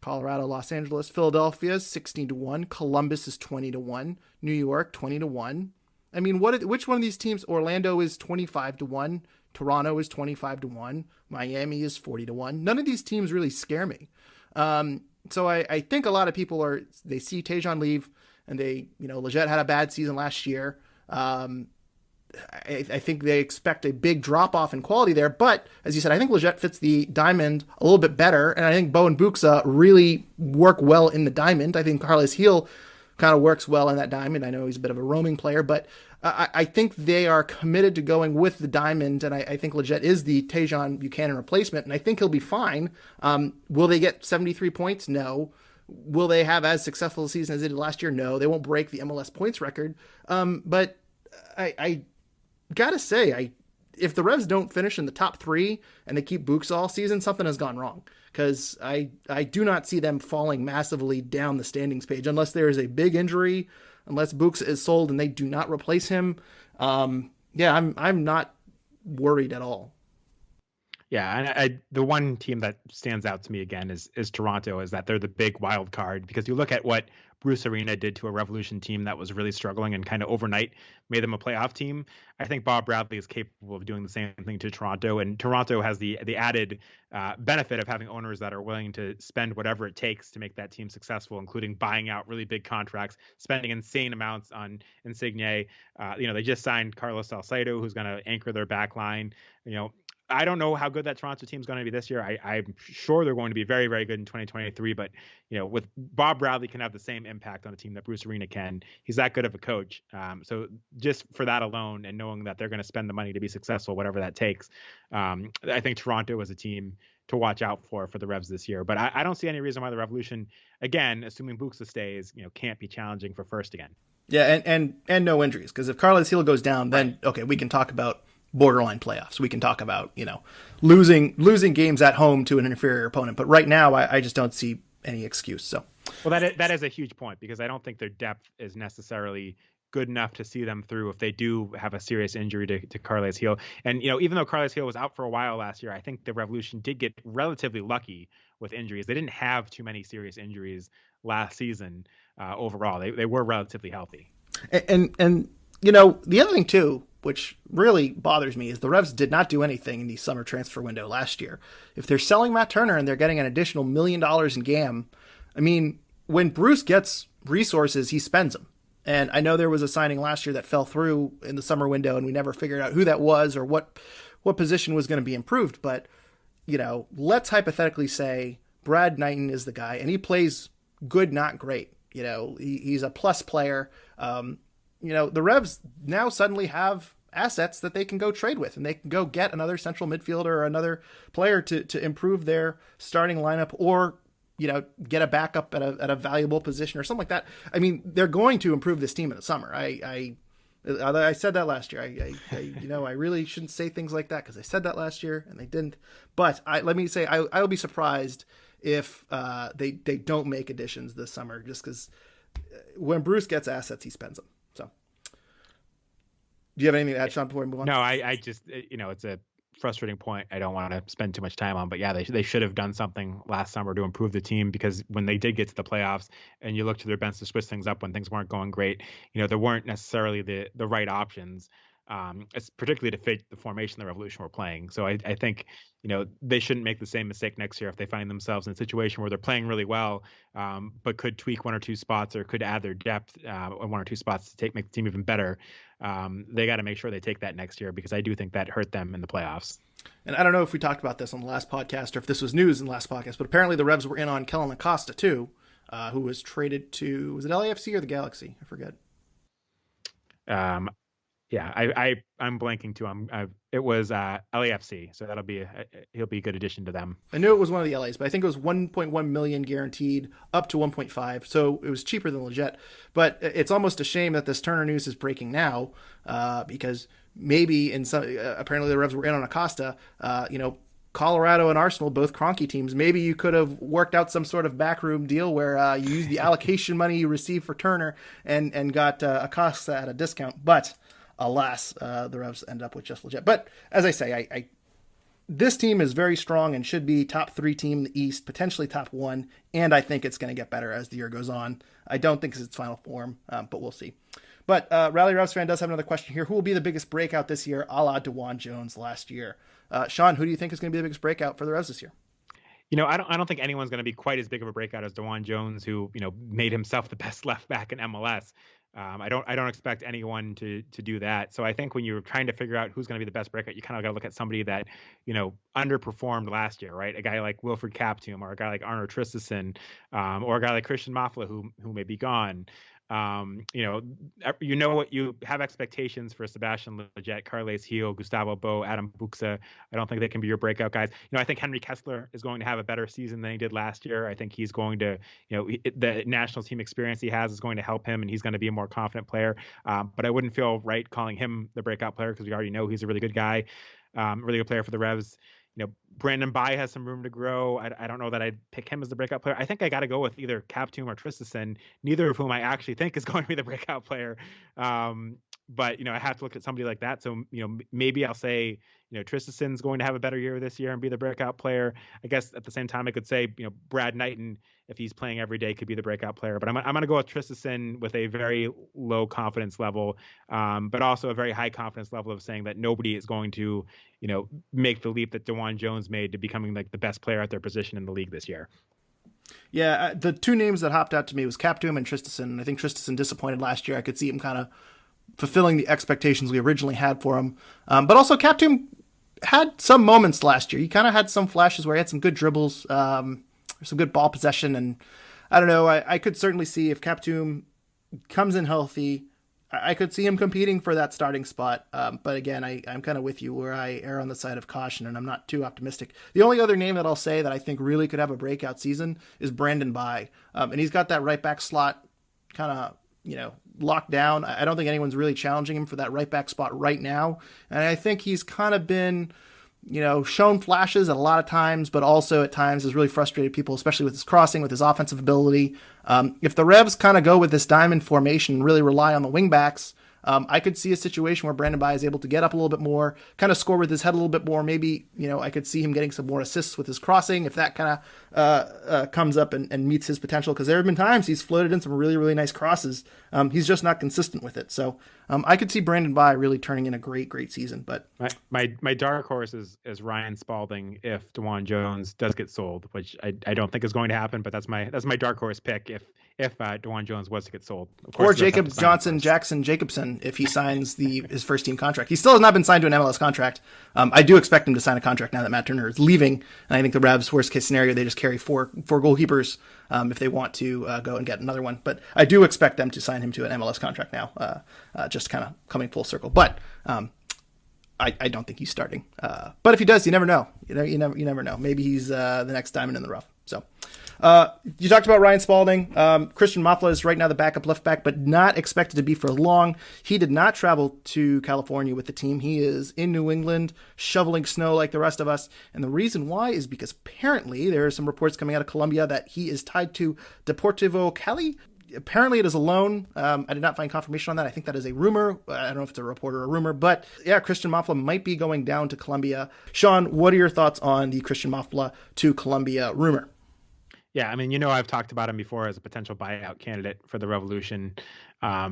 Colorado, Los Angeles, Philadelphia is 16-1. Columbus is 20-1. New York, 20-1. I mean, which one of these teams? Orlando is 25-1. Toronto is 25-1. Miami is 40-1. None of these teams really scare me. So I think a lot of people they see Tajon leave, and Lletget had a bad season last year. I think they expect a big drop off in quality there, but as you said, I think Lletget fits the diamond a little bit better, and I think Bo and Buksa really work well in the diamond. I think Carles Gil kind of works well in that diamond. I know he's a bit of a roaming player, but I think they are committed to going with the diamond, and I think Lletget is the Tajon Buchanan replacement, and I think he'll be fine. Will they get 73 points? No. Will they have as successful a season as they did last year? No. They won't break the MLS points record. But I gotta say, if the Revs don't finish in the top three and they keep Buksa all season, something has gone wrong. Because I do not see them falling massively down the standings page unless there is a big injury, unless Buksa is sold and they do not replace him. I'm not worried at all. Yeah, and the one team that stands out to me again is Toronto, is that they're the big wild card, because you look at what Bruce Arena did to a Revolution team that was really struggling and kind of overnight made them a playoff team. I think Bob Bradley is capable of doing the same thing to Toronto, and Toronto has the added benefit of having owners that are willing to spend whatever it takes to make that team successful, including buying out really big contracts, spending insane amounts on Insigne. They just signed Carlos Salcedo, who's going to anchor their back line. I don't know how good that Toronto team is going to be this year. I'm sure they're going to be very, very good in 2023. But, with Bob Bradley can have the same impact on a team that Bruce Arena can. He's that good of a coach. So just for that alone, and knowing that they're going to spend the money to be successful, whatever that takes, I think Toronto is a team to watch out for the Revs this year. But I don't see any reason why the Revolution, again, assuming Buksa stays, can't be challenging for first again. Yeah, and no injuries. Because if Carles Gil goes down, then, okay, we can talk about borderline playoffs. We can talk about, losing games at home to an inferior opponent. But right now, I just don't see any excuse. So, well, that is a huge point, because I don't think their depth is necessarily good enough to see them through if they do have a serious injury to Carles Gil. And, even though Carles Gil was out for a while last year, I think the Revolution did get relatively lucky with injuries. They didn't have too many serious injuries last season overall. They were relatively healthy. And the other thing too, which really bothers me, is the Revs did not do anything in the summer transfer window last year. If they're selling Matt Turner and they're getting an additional $1 million in GAM, I mean, when Bruce gets resources, he spends them. And I know there was a signing last year that fell through in the summer window, and we never figured out who that was or what position was going to be improved. But, let's hypothetically say Brad Knighton is the guy, and he plays good, not great. He's a plus player. The Revs now suddenly have assets that they can go trade with, and they can go get another central midfielder or another player to improve their starting lineup, or get a backup at a valuable position or something like that. I mean, they're going to improve this team in the summer. I said that last year. I really shouldn't say things like that because I said that last year and they didn't. But let me say, I'll be surprised if they don't make additions this summer, just because when Bruce gets assets, he spends them. So, do you have anything to add, Sean, before we move on? No, I just, it's a frustrating point I don't want to spend too much time on, but yeah, they should have done something last summer to improve the team, because when they did get to the playoffs and you look to their bench to switch things up when things weren't going great, there weren't necessarily the right options, it's particularly to fit the formation the Revolution were playing. So I think they shouldn't make the same mistake next year if they find themselves in a situation where they're playing really well, but could tweak one or two spots or could add their depth on one or two spots to make the team even better. They got to make sure they take that next year, because I do think that hurt them in the playoffs. And I don't know if we talked about this on the last podcast or if this was news in the last podcast, but apparently the Revs were in on Kellen Acosta too, who was traded to, was it LAFC or the Galaxy? I forget. Yeah, I'm blanking too. It was LAFC, so he'll be a good addition to them. I knew it was one of the LAs, but I think it was 1.1 million guaranteed, up to 1.5, so it was cheaper than Leggett. But it's almost a shame that this Turner news is breaking now, because maybe apparently the Revs were in on Acosta. Colorado and Arsenal, both Kroenke teams, maybe you could have worked out some sort of backroom deal where you used the allocation money you received for Turner and got Acosta at a discount. But alas, the Revs end up with just Leggett. But as I say, this team is very strong and should be top 3 team in the East, potentially top 1, and I think it's going to get better as the year goes on. I don't think it's its final form, but we'll see. But Rally Revs fan does have another question here. Who will be the biggest breakout this year, a la DeJuan Jones last year? Sean, who do you think is going to be the biggest breakout for the Revs this year? I don't think anyone's going to be quite as big of a breakout as DeJuan Jones, who made himself the best left back in MLS. I don't expect anyone to do that. So I think when you're trying to figure out who's going to be the best breakout, you kind of got to look at somebody that underperformed last year, right? A guy like Wilfried Kaptoum, or a guy like Arno Tristison, or a guy like Christian Mafla, who may be gone. What you have expectations for Sebastian Leggett, Carles Gil, Gustavo Bo, Adam Buxa. I don't think they can be your breakout guys. I think Henry Kessler is going to have a better season than he did last year. I think he's going to, the national team experience he has is going to help him, and he's going to be a more confident player. But I wouldn't feel right calling him the breakout player, because we already know he's a really good guy, really good player for the Revs. Brandon Bai has some room to grow. I don't know that I'd pick him as the breakout player. I think I got to go with either Kaptoum or Tristison, neither of whom I actually think is going to be the breakout player. But I have to look at somebody like that. So maybe I'll say Tristison's going to have a better year this year and be the breakout player. I guess at the same time I could say Brad Knighton, if he's playing every day, could be the breakout player. But I'm going to go with Tristison with a very low confidence level, but also a very high confidence level of saying that nobody is going to make the leap that DeJuan Jones made to becoming like the best player at their position in the league this year. Yeah, the two names that hopped out to me was Kaptoum and Tristison. I think Tristison disappointed last year. I could see him kind of fulfilling the expectations we originally had for him. But also Kaptoum had some moments last year. He kind of had some flashes where he had some good dribbles, some good ball possession. And I don't know, I could certainly see if Kaptoum comes in healthy, I could see him competing for that starting spot. But again, I'm kind of with you where I err on the side of caution, and I'm not too optimistic. The only other name that I'll say that I think really could have a breakout season is Brandon Bai. And he's got that right back slot kind of, locked down. I don't think anyone's really challenging him for that right back spot right now. And I think he's kind of been shown flashes at a lot of times, but also at times has really frustrated people, especially with his crossing, with his offensive ability. If the Revs kind of go with this diamond formation and really rely on the wingbacks, I could see a situation where Brandon Bai is able to get up a little bit more, kind of score with his head a little bit more. Maybe, I could see him getting some more assists with his crossing if that kind of comes up and meets his potential. Because there have been times he's floated in some really, really nice crosses. He's just not consistent with it. So I could see Brandon Bai really turning in a great, great season. But my dark horse is Ryan Spalding if DeJuan Jones does get sold, which I don't think is going to happen. But that's my dark horse pick if DeJuan Jones was to get sold. Of course, or Jacob Jackson Jacobson if he signs his first team contract. He still has not been signed to an MLS contract. I do expect him to sign a contract now that Matt Turner is leaving, and I think the Revs, worst case scenario, they just carry four goalkeepers if they want to go and get another one. But I do expect them to sign him to an MLS contract now, just kind of coming full circle. But I don't think he's starting. But if he does, you never know. You never know. Maybe he's the next diamond in the rough. So. You talked about Ryan Spalding. Christian Mafla is right now the backup left back, but not expected to be for long. He did not travel to California with the team. He is in New England shoveling snow like the rest of us. And the reason why is because apparently there are some reports coming out of Colombia that he is tied to Deportivo Cali. Apparently it is a loan. I did not find confirmation on that. I think that is a rumor. I don't know if it's a report or a rumor, but yeah, Christian Mafla might be going down to Colombia. Sean, what are your thoughts on the Christian Mafla to Colombia rumor? Yeah, I mean, I've talked about him before as a potential buyout candidate for the Revolution. I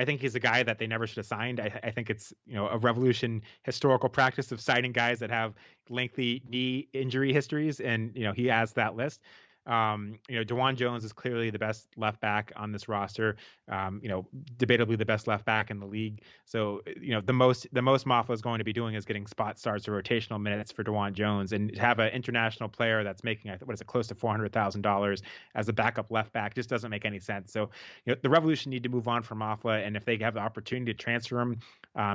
think he's a guy that they never should have signed. I think it's, a Revolution historical practice of signing guys that have lengthy knee injury histories. And, he has that list. DeJuan Jones is clearly the best left back on this roster, debatably the best left back in the league. So, the most Mafla is going to be doing is getting spot starts or rotational minutes for DeJuan Jones, and to have an international player that's making, close to $400,000 as a backup left back just doesn't make any sense. So, the Revolution need to move on from Mafla, and if they have the opportunity to transfer him,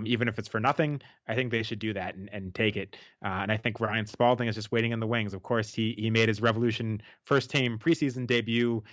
even if it's for nothing, I think they should do that and take it. And I think Ryan Spalding is just waiting in the wings. Of course, he made his Revolution first team preseason debut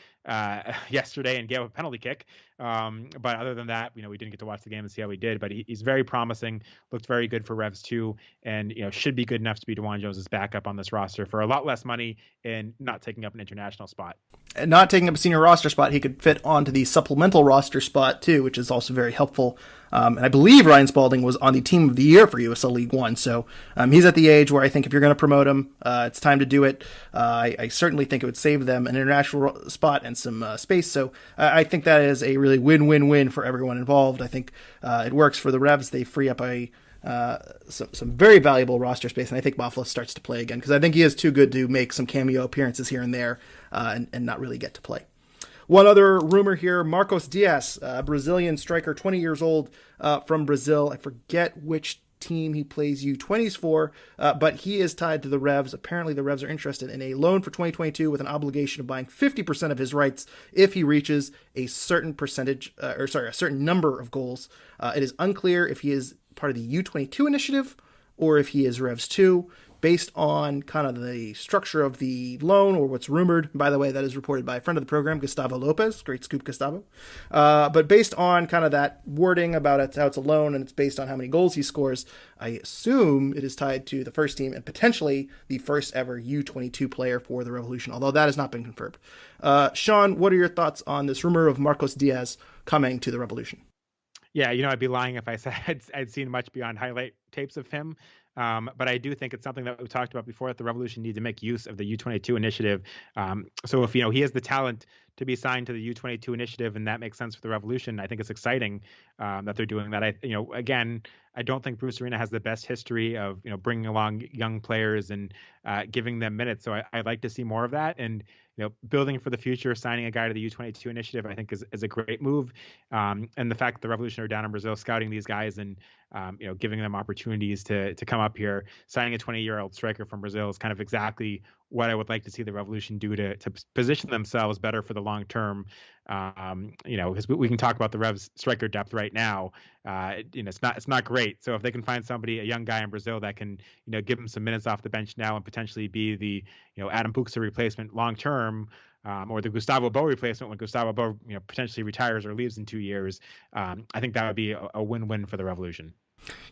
yesterday and gave a penalty kick. But other than that, we didn't get to watch the game and see how he did. But he's very promising, looked very good for Revs too, and should be good enough to be DeJuan Jones's backup on this roster for a lot less money and not taking up an international spot. And not taking up a senior roster spot, he could fit onto the supplemental roster spot too, which is also very helpful. And I believe Ryan Spalding was on the team of the year for USL League One. So he's at the age where I think if you're going to promote him, it's time to do it. I certainly think it would save them an international spot and some space. So I think that is a really win-win-win for everyone involved. I think it works for the Revs. They free up some very valuable roster space, and I think Mafla starts to play again because I think he is too good to make some cameo appearances here and there and not really get to play. One other rumor here, Marcos Diaz, Brazilian striker, 20 years old from Brazil. I forget which team he plays U20s for, but he is tied to the Revs. Apparently the Revs are interested in a loan for 2022 with an obligation of buying 50% of his rights if he reaches a certain a certain number of goals. It is unclear if he is part of the U22 initiative or if he is Revs 2. Based on kind of the structure of the loan or what's rumored. By the way, that is reported by a friend of the program, Gustavo Lopez. Great scoop, Gustavo. But based on kind of that wording about how it's a loan and it's based on how many goals he scores, I assume it is tied to the first team and potentially the first ever U22 player for the Revolution, although that has not been confirmed. Sean, what are your thoughts on this rumor of Marcos Diaz coming to the Revolution? Yeah, I'd be lying if I said I'd seen much beyond highlight tapes of him. But I do think it's something that we talked about before that the Revolution need to make use of the U22 initiative. So if, he has the talent to be signed to the U22 initiative and that makes sense for the Revolution, I think it's exciting that they're doing that. Again, I don't think Bruce Arena has the best history of, bringing along young players and giving them minutes. So I'd like to see more of that. And, building for the future, signing a guy to the U22 initiative, I think is a great move. And the fact that the Revolution are down in Brazil scouting these guys and, giving them opportunities to come up here, signing a 20-year-old striker from Brazil is kind of exactly what I would like to see the Revolution do to position themselves better for the long term. Because we can talk about the Revs striker depth right now. It's not great. So if they can find somebody, a young guy in Brazil that can, give them some minutes off the bench now and potentially be the, Adam Buxa replacement long term, or the Gustavo Bo replacement when Gustavo Bo, potentially retires or leaves in 2 years, I think that would be a win-win for the Revolution.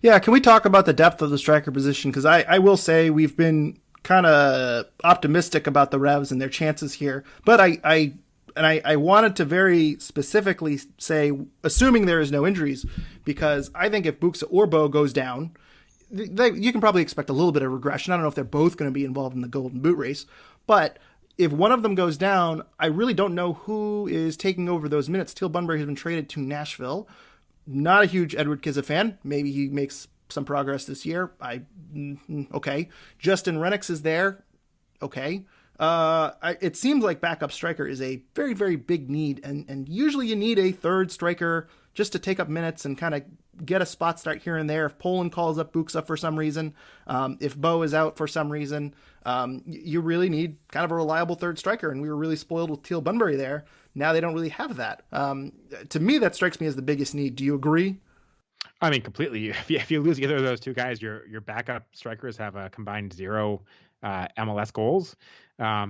Yeah, can we talk about the depth of the striker position? Because I will say we've been kind of optimistic about the Revs and their chances here, but I wanted to very specifically say, assuming there is no injuries, because I think if Buxa or Bo goes down, you can probably expect a little bit of regression. I don't know if they're both going to be involved in the Golden Boot race, but if one of them goes down, I really don't know who is taking over those minutes. Teal Bunbury has been traded to Nashville. Not a huge Edward Kizza fan. Maybe he makes some progress this year. Okay. Justin Rennicks is there. Okay. It seems like backup striker is a very, very big need, and usually you need a third striker just to take up minutes and kind of get a spot start here and there. If Poland calls up Buxa for some reason, if Bo is out for some reason, you really need kind of a reliable third striker, and we were really spoiled with Teal Bunbury there. Now they don't really have that. To me, that strikes me as the biggest need. Do you agree? I mean, completely. If you lose either of those two guys, your backup strikers have a combined 0 MLS goals. I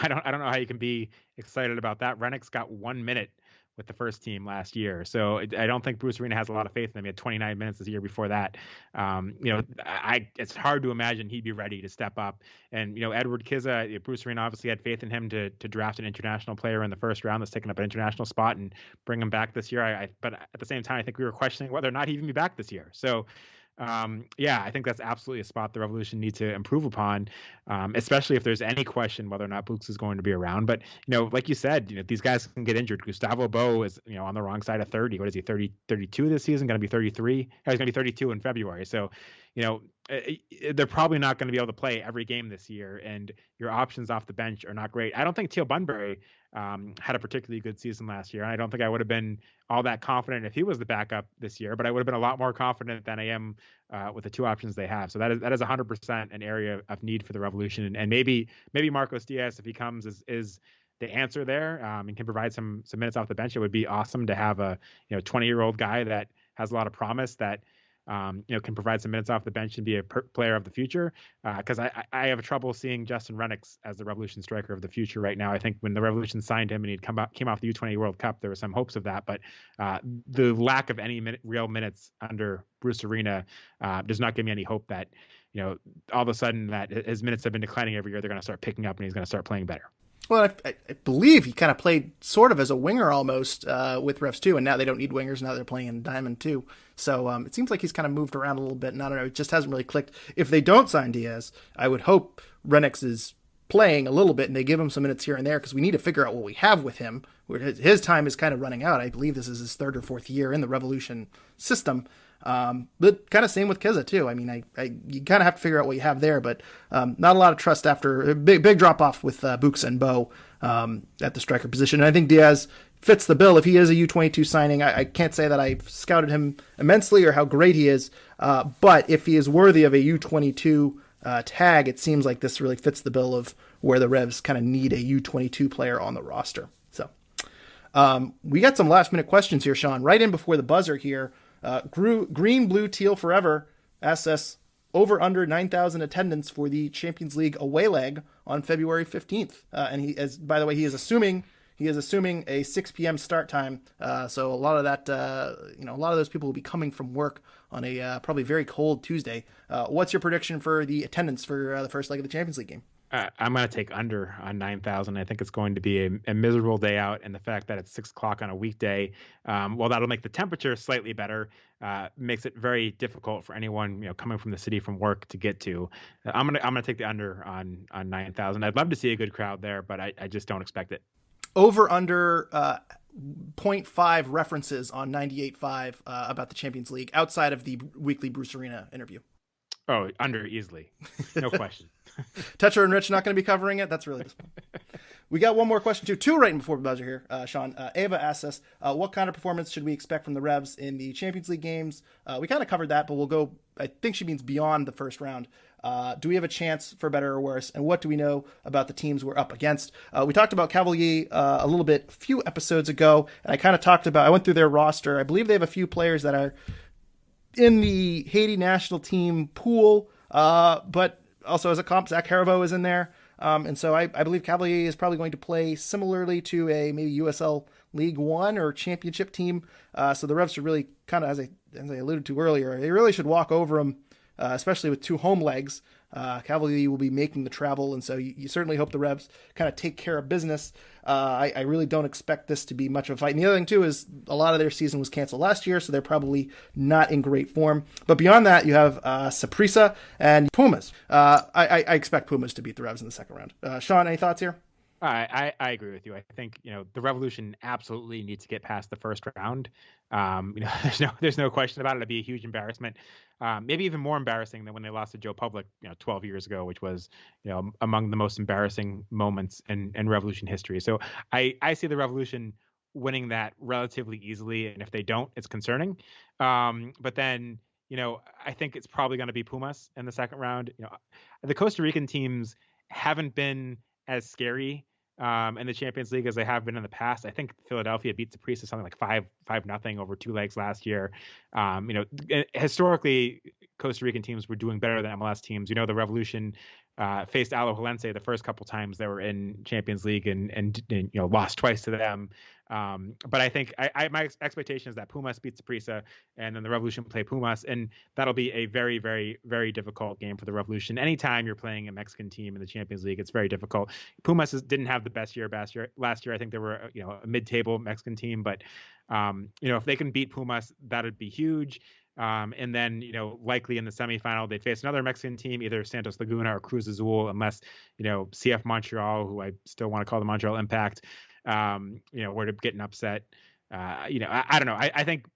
don't know how you can be excited about that. Rennick's got 1 minute with the first team last year, so I don't think Bruce Arena has a lot of faith in him. He had 29 minutes this year before that. It's hard to imagine he'd be ready to step up. And Edward Kizza, Bruce Arena obviously had faith in him to draft an international player in the first round that's taken up an international spot and bring him back this year. But at the same time, I think we were questioning whether or not he'd even be back this year. So I think that's absolutely a spot the Revolution need to improve upon, especially if there's any question whether or not Books is going to be around. But, like you said, these guys can get injured. Gustavo Bo is, on the wrong side of 30. What is he, 32 this season? Going to be 33? He's going to be 32 in February. So, they're probably not going to be able to play every game this year, and your options off the bench are not great. I don't think Teal Bunbury had a particularly good season last year, and I don't think I would have been all that confident if he was the backup this year, but I would have been a lot more confident than I am with the two options they have. So that is 100% an area of need for the Revolution, and maybe Marcos Diaz, if he comes, is the answer there and can provide some minutes off the bench. It would be awesome to have a 20-year-old guy that has a lot of promise that can provide some minutes off the bench and be a player of the future. Because I have trouble seeing Justin Rennicks as the Revolution striker of the future right now. I think when the Revolution signed him and he'd came off the U20 World Cup, there were some hopes of that. But the lack of any real minutes under Bruce Arena does not give me any hope that all of a sudden that his minutes have been declining every year. They're going to start picking up and he's going to start playing better. Well, I believe he kind of played sort of as a winger almost with Revs 2, and now they don't need wingers. Now they're playing in Diamond 2. So it seems like he's kind of moved around a little bit, and I don't know, it just hasn't really clicked. If they don't sign Diaz, I would hope Rennicks is playing a little bit and they give him some minutes here and there, because we need to figure out what we have with him. His time is kind of running out. I believe this is his third or fourth year in the Revolution system. But kind of same with Kizza too. I mean, you kind of have to figure out what you have there, but not a lot of trust after a big drop off with Buxa and Bo at the striker position. And I think Diaz fits the bill. If he is a U22 signing, I can't say that I've scouted him immensely or how great he is, but if he is worthy of a U22 tag, it seems like this really fits the bill of where the Revs kind of need a U22 player on the roster. So we got some last minute questions here, Sean, right in before the buzzer here. Green, Blue, Teal Forever asks us over under 9,000 attendance for the Champions League away leg on February 15th. And by the way, he is assuming a 6 p.m. start time. So a lot of that, a lot of those people will be coming from work on a probably very cold Tuesday. What's your prediction for the attendance for the first leg of the Champions League game? I'm going to take under on 9,000. I think it's going to be a miserable day out, and the fact that it's 6 o'clock on a weekday, while that'll make the temperature slightly better, makes it very difficult for anyone coming from the city from work to get to. I'm gonna take the under on 9,000. I'd love to see a good crowd there, but I just don't expect it. Over under 0.5 references on 98.5 about the Champions League outside of the weekly Bruce Arena interview. Oh, under easily, no question. Tetra and Rich not going to be covering it. That's really disappointing. We got one more question, two right before the buzzer here, Sean. Ava asks us, what kind of performance should we expect from the Revs in the Champions League games? We kind of covered that, but we'll go, I think she means beyond the first round. Do we have a chance for better or worse? And what do we know about the teams we're up against? We talked about Cavalier a little bit a few episodes ago, and I went through their roster. I believe they have a few players that are in the Haiti national team pool, but also as a comp, Zach Haribo is in there. And so I believe Cavalier is probably going to play similarly to a maybe USL League One or championship team. So the Revs should really kind of, as I alluded to earlier, they really should walk over them, especially with 2 home legs. Cavalier will be making the travel, and so you certainly hope the Revs kind of take care of business. I really don't expect this to be much of a fight. And the other thing, too, is a lot of their season was canceled last year, so they're probably not in great form. But beyond that, you have Saprissa and Pumas. I expect Pumas to beat the Revs in the second round. Sean, any thoughts here? I agree with you. I think the Revolution absolutely needs to get past the first round. There's no question about it. It'd be a huge embarrassment, maybe even more embarrassing than when they lost to Joe Public 12 years ago, which was among the most embarrassing moments in Revolution history. So I see the Revolution winning that relatively easily, and if they don't, it's concerning. But then I think it's probably going to be Pumas in the second round. The Costa Rican teams haven't been as scary in the Champions League as they have been in the past. I think Philadelphia beat Saprissa something like 5-0 over 2 legs last year. Historically, Costa Rican teams were doing better than MLS teams. The Revolution faced Alajuelense the first couple times they were in Champions League and lost twice to them. But I think my expectation is that Pumas beats Saprissa, and then the Revolution play Pumas, and that'll be a very, very, very difficult game for the Revolution. Anytime you're playing a Mexican team in the Champions League, it's very difficult. Pumas didn't have the best year last year. I think they were a mid-table Mexican team, but if they can beat Pumas, that'd be huge. And then, likely in the semifinal, they'd face another Mexican team, either Santos Laguna or Cruz Azul, unless, CF Montreal, who I still want to call the Montreal Impact, were to get an upset. I don't know. I think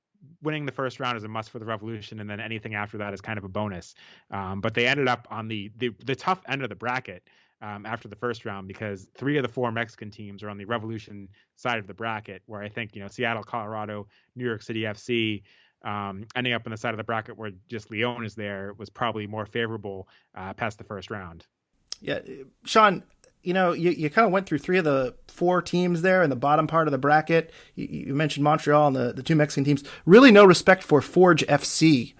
winning the first round is a must for the Revolution, and then anything after that is kind of a bonus. But they ended up on the tough end of the bracket after the first round, because 3 of the 4 Mexican teams are on the Revolution side of the bracket, where I think, Seattle, Colorado, New York City FC, ending up on the side of the bracket where just Leon is there was probably more favorable past the first round. Yeah, Sean, you kind of went through 3 of the 4 teams there in the bottom part of the bracket. You mentioned Montreal and the 2 Mexican teams. Really no respect for Forge FC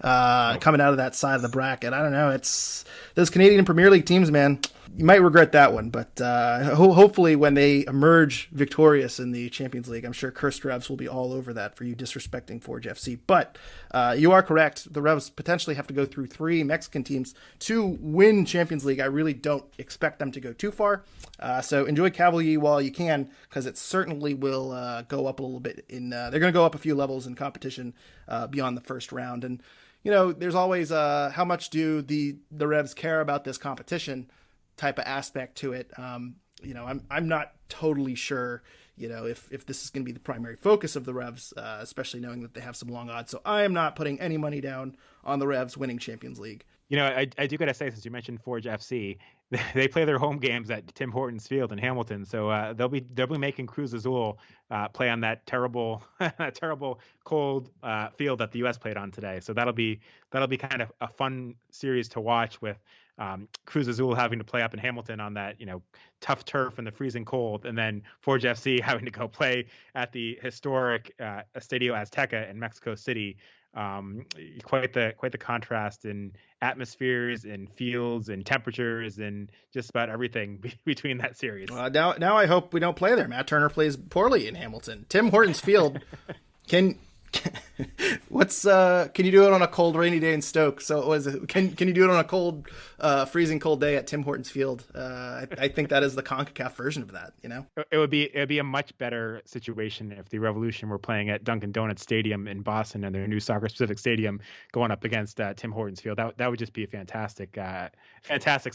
coming out of that side of the bracket. I don't know. It's those Canadian Premier League teams, man. You might regret that one, but hopefully when they emerge victorious in the Champions League, I'm sure cursed Revs will be all over that for you disrespecting Forge FC. But you are correct. The Revs potentially have to go through 3 Mexican teams to win Champions League. I really don't expect them to go too far. So enjoy Cavalier while you can, because it certainly will go up a little bit. They're going to go up a few levels in competition beyond the first round. And, there's always how much do the Revs care about this competition type of aspect to it. I'm not totally sure, if this is going to be the primary focus of the Revs, especially knowing that they have some long odds. So I am not putting any money down on the Revs winning Champions League. I do got to say, since you mentioned Forge FC, they play their home games at Tim Hortons Field in Hamilton. So they'll be making Cruz Azul play on that terrible cold field that the U.S. played on today. So that'll be kind of a fun series to watch, with Cruz Azul having to play up in Hamilton on that tough turf in the freezing cold, and then Forge FC having to go play at the historic Estadio Azteca in Mexico City. Quite the contrast in atmospheres and fields and temperatures and just about everything between that series. Now I hope we don't play there. Matt Turner plays poorly in Hamilton. Tim Hortons Field can you do it on a cold rainy day in Stoke? So can you do it on a cold freezing cold day at Tim Hortons Field? I think that is the CONCACAF version of that, It would be a much better situation if the Revolution were playing at Dunkin' Donuts Stadium in Boston and their new Soccer Specific Stadium going up against Tim Hortons Field. That would just be a fantastic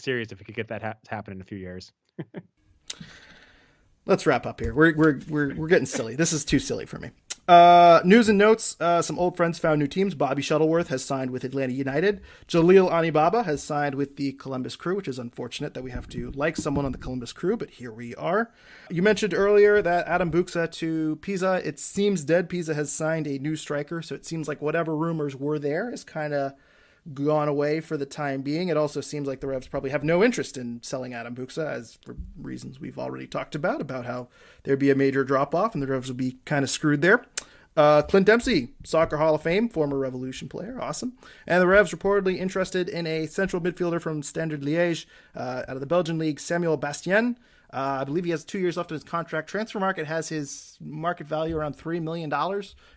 series if we could get that to happen in a few years. Let's wrap up here. We're getting silly. This is too silly for me. News and notes. Some old friends found new teams. Bobby Shuttleworth has signed with Atlanta United. Jalil Anibaba has signed with the Columbus Crew, which is unfortunate that we have to like someone on the Columbus Crew, but here we are. You mentioned earlier that Adam Buxa to Pisa. It seems dead. Pisa has signed a new striker, so it seems like whatever rumors were there is kind of gone away for the time being. It also seems like the Revs probably have no interest in selling Adam Buxa, as for reasons we've already talked about how there'd be a major drop-off and the Revs would be kind of screwed there. Clint Dempsey, Soccer Hall of Fame, former Revolution player. Awesome. And the Revs reportedly interested in a central midfielder from Standard Liège out of the Belgian league, Samuel Bastien. I believe he has 2 years left on his contract. Transfer Market has his market value around $3 million,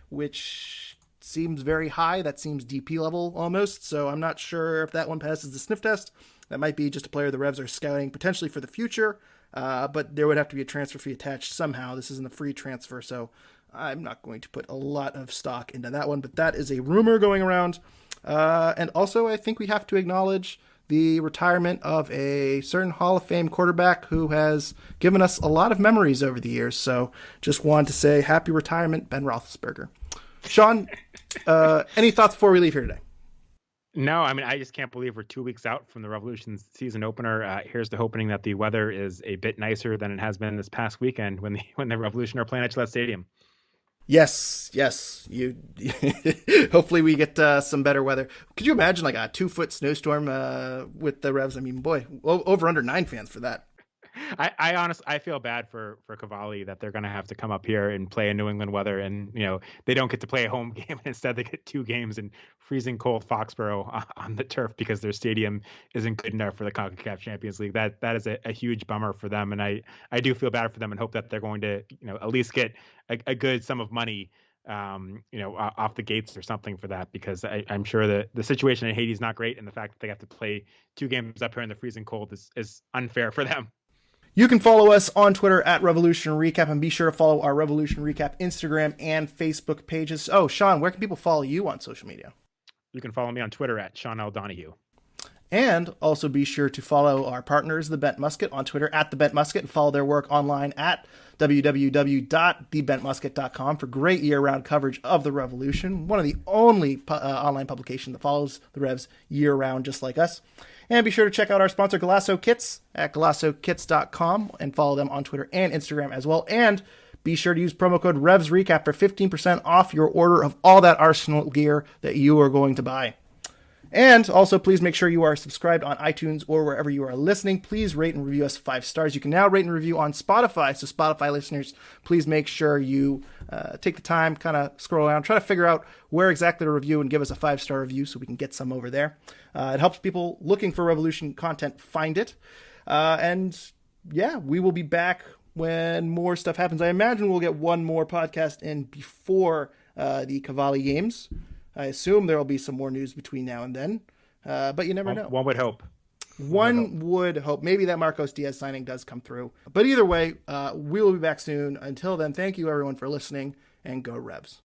which seems very high. That seems DP level almost. So I'm not sure if that one passes the sniff test. That might be just a player the Revs are scouting potentially for the future. But there would have to be a transfer fee attached somehow. This isn't a free transfer, so I'm not going to put a lot of stock into that one, but that is a rumor going around. And also, I think we have to acknowledge the retirement of a certain Hall of Fame quarterback who has given us a lot of memories over the years. So just wanted to say happy retirement, Ben Roethlisberger. Sean, any thoughts before we leave here today? No, I mean, I just can't believe we're 2 weeks out from the Revolution's season opener. Here's the hoping that the weather is a bit nicer than it has been this past weekend when the Revolution are playing at Gillette Stadium. Yes. You hopefully we get some better weather. Could you imagine like a 2-foot snowstorm with the Revs? I mean, boy, over under 9 fans for that. I honestly, I feel bad for Cavalli that they're going to have to come up here and play in New England weather, and they don't get to play a home game. Instead, they get 2 games in freezing cold Foxborough on the turf because their stadium isn't good enough for the CONCACAF Champions League. That is a huge bummer for them, and I do feel bad for them and hope that they're going to at least get a good sum of money off the gates or something for that, because I'm sure that the situation in Haiti is not great, and the fact that they have to play 2 games up here in the freezing cold is unfair for them. You can follow us on Twitter at Revolution Recap, and be sure to follow our Revolution Recap Instagram and Facebook pages. Oh, Sean, where can people follow you on social media? You can follow me on Twitter at Sean L. Donahue. And also be sure to follow our partners, The Bent Musket, on Twitter at The Bent Musket, and follow their work online at www.thebentmusket.com for great year-round coverage of the Revolution, one of the only online publications that follows the Revs year-round, just like us. And be sure to check out our sponsor, Golasso Kits, at GolassoKits.com, and follow them on Twitter and Instagram as well. And be sure to use promo code RevsRecap for 15% off your order of all that Arsenal gear that you are going to buy. And also, please make sure you are subscribed on iTunes or wherever you are listening. Please rate and review us 5 stars. You can now rate and review on Spotify. So Spotify listeners, please make sure you take the time, kind of scroll around, try to figure out where exactly to review and give us a 5-star review so we can get some over there. It helps people looking for Revolution content find it. And yeah, we will be back when more stuff happens. I imagine we'll get one more podcast in before the Cavalli games. I assume there will be some more news between now and then, but you never know. One would hope. One would hope. Maybe that Marcos Diaz signing does come through. But either way, we will be back soon. Until then, thank you everyone for listening, and go Revs.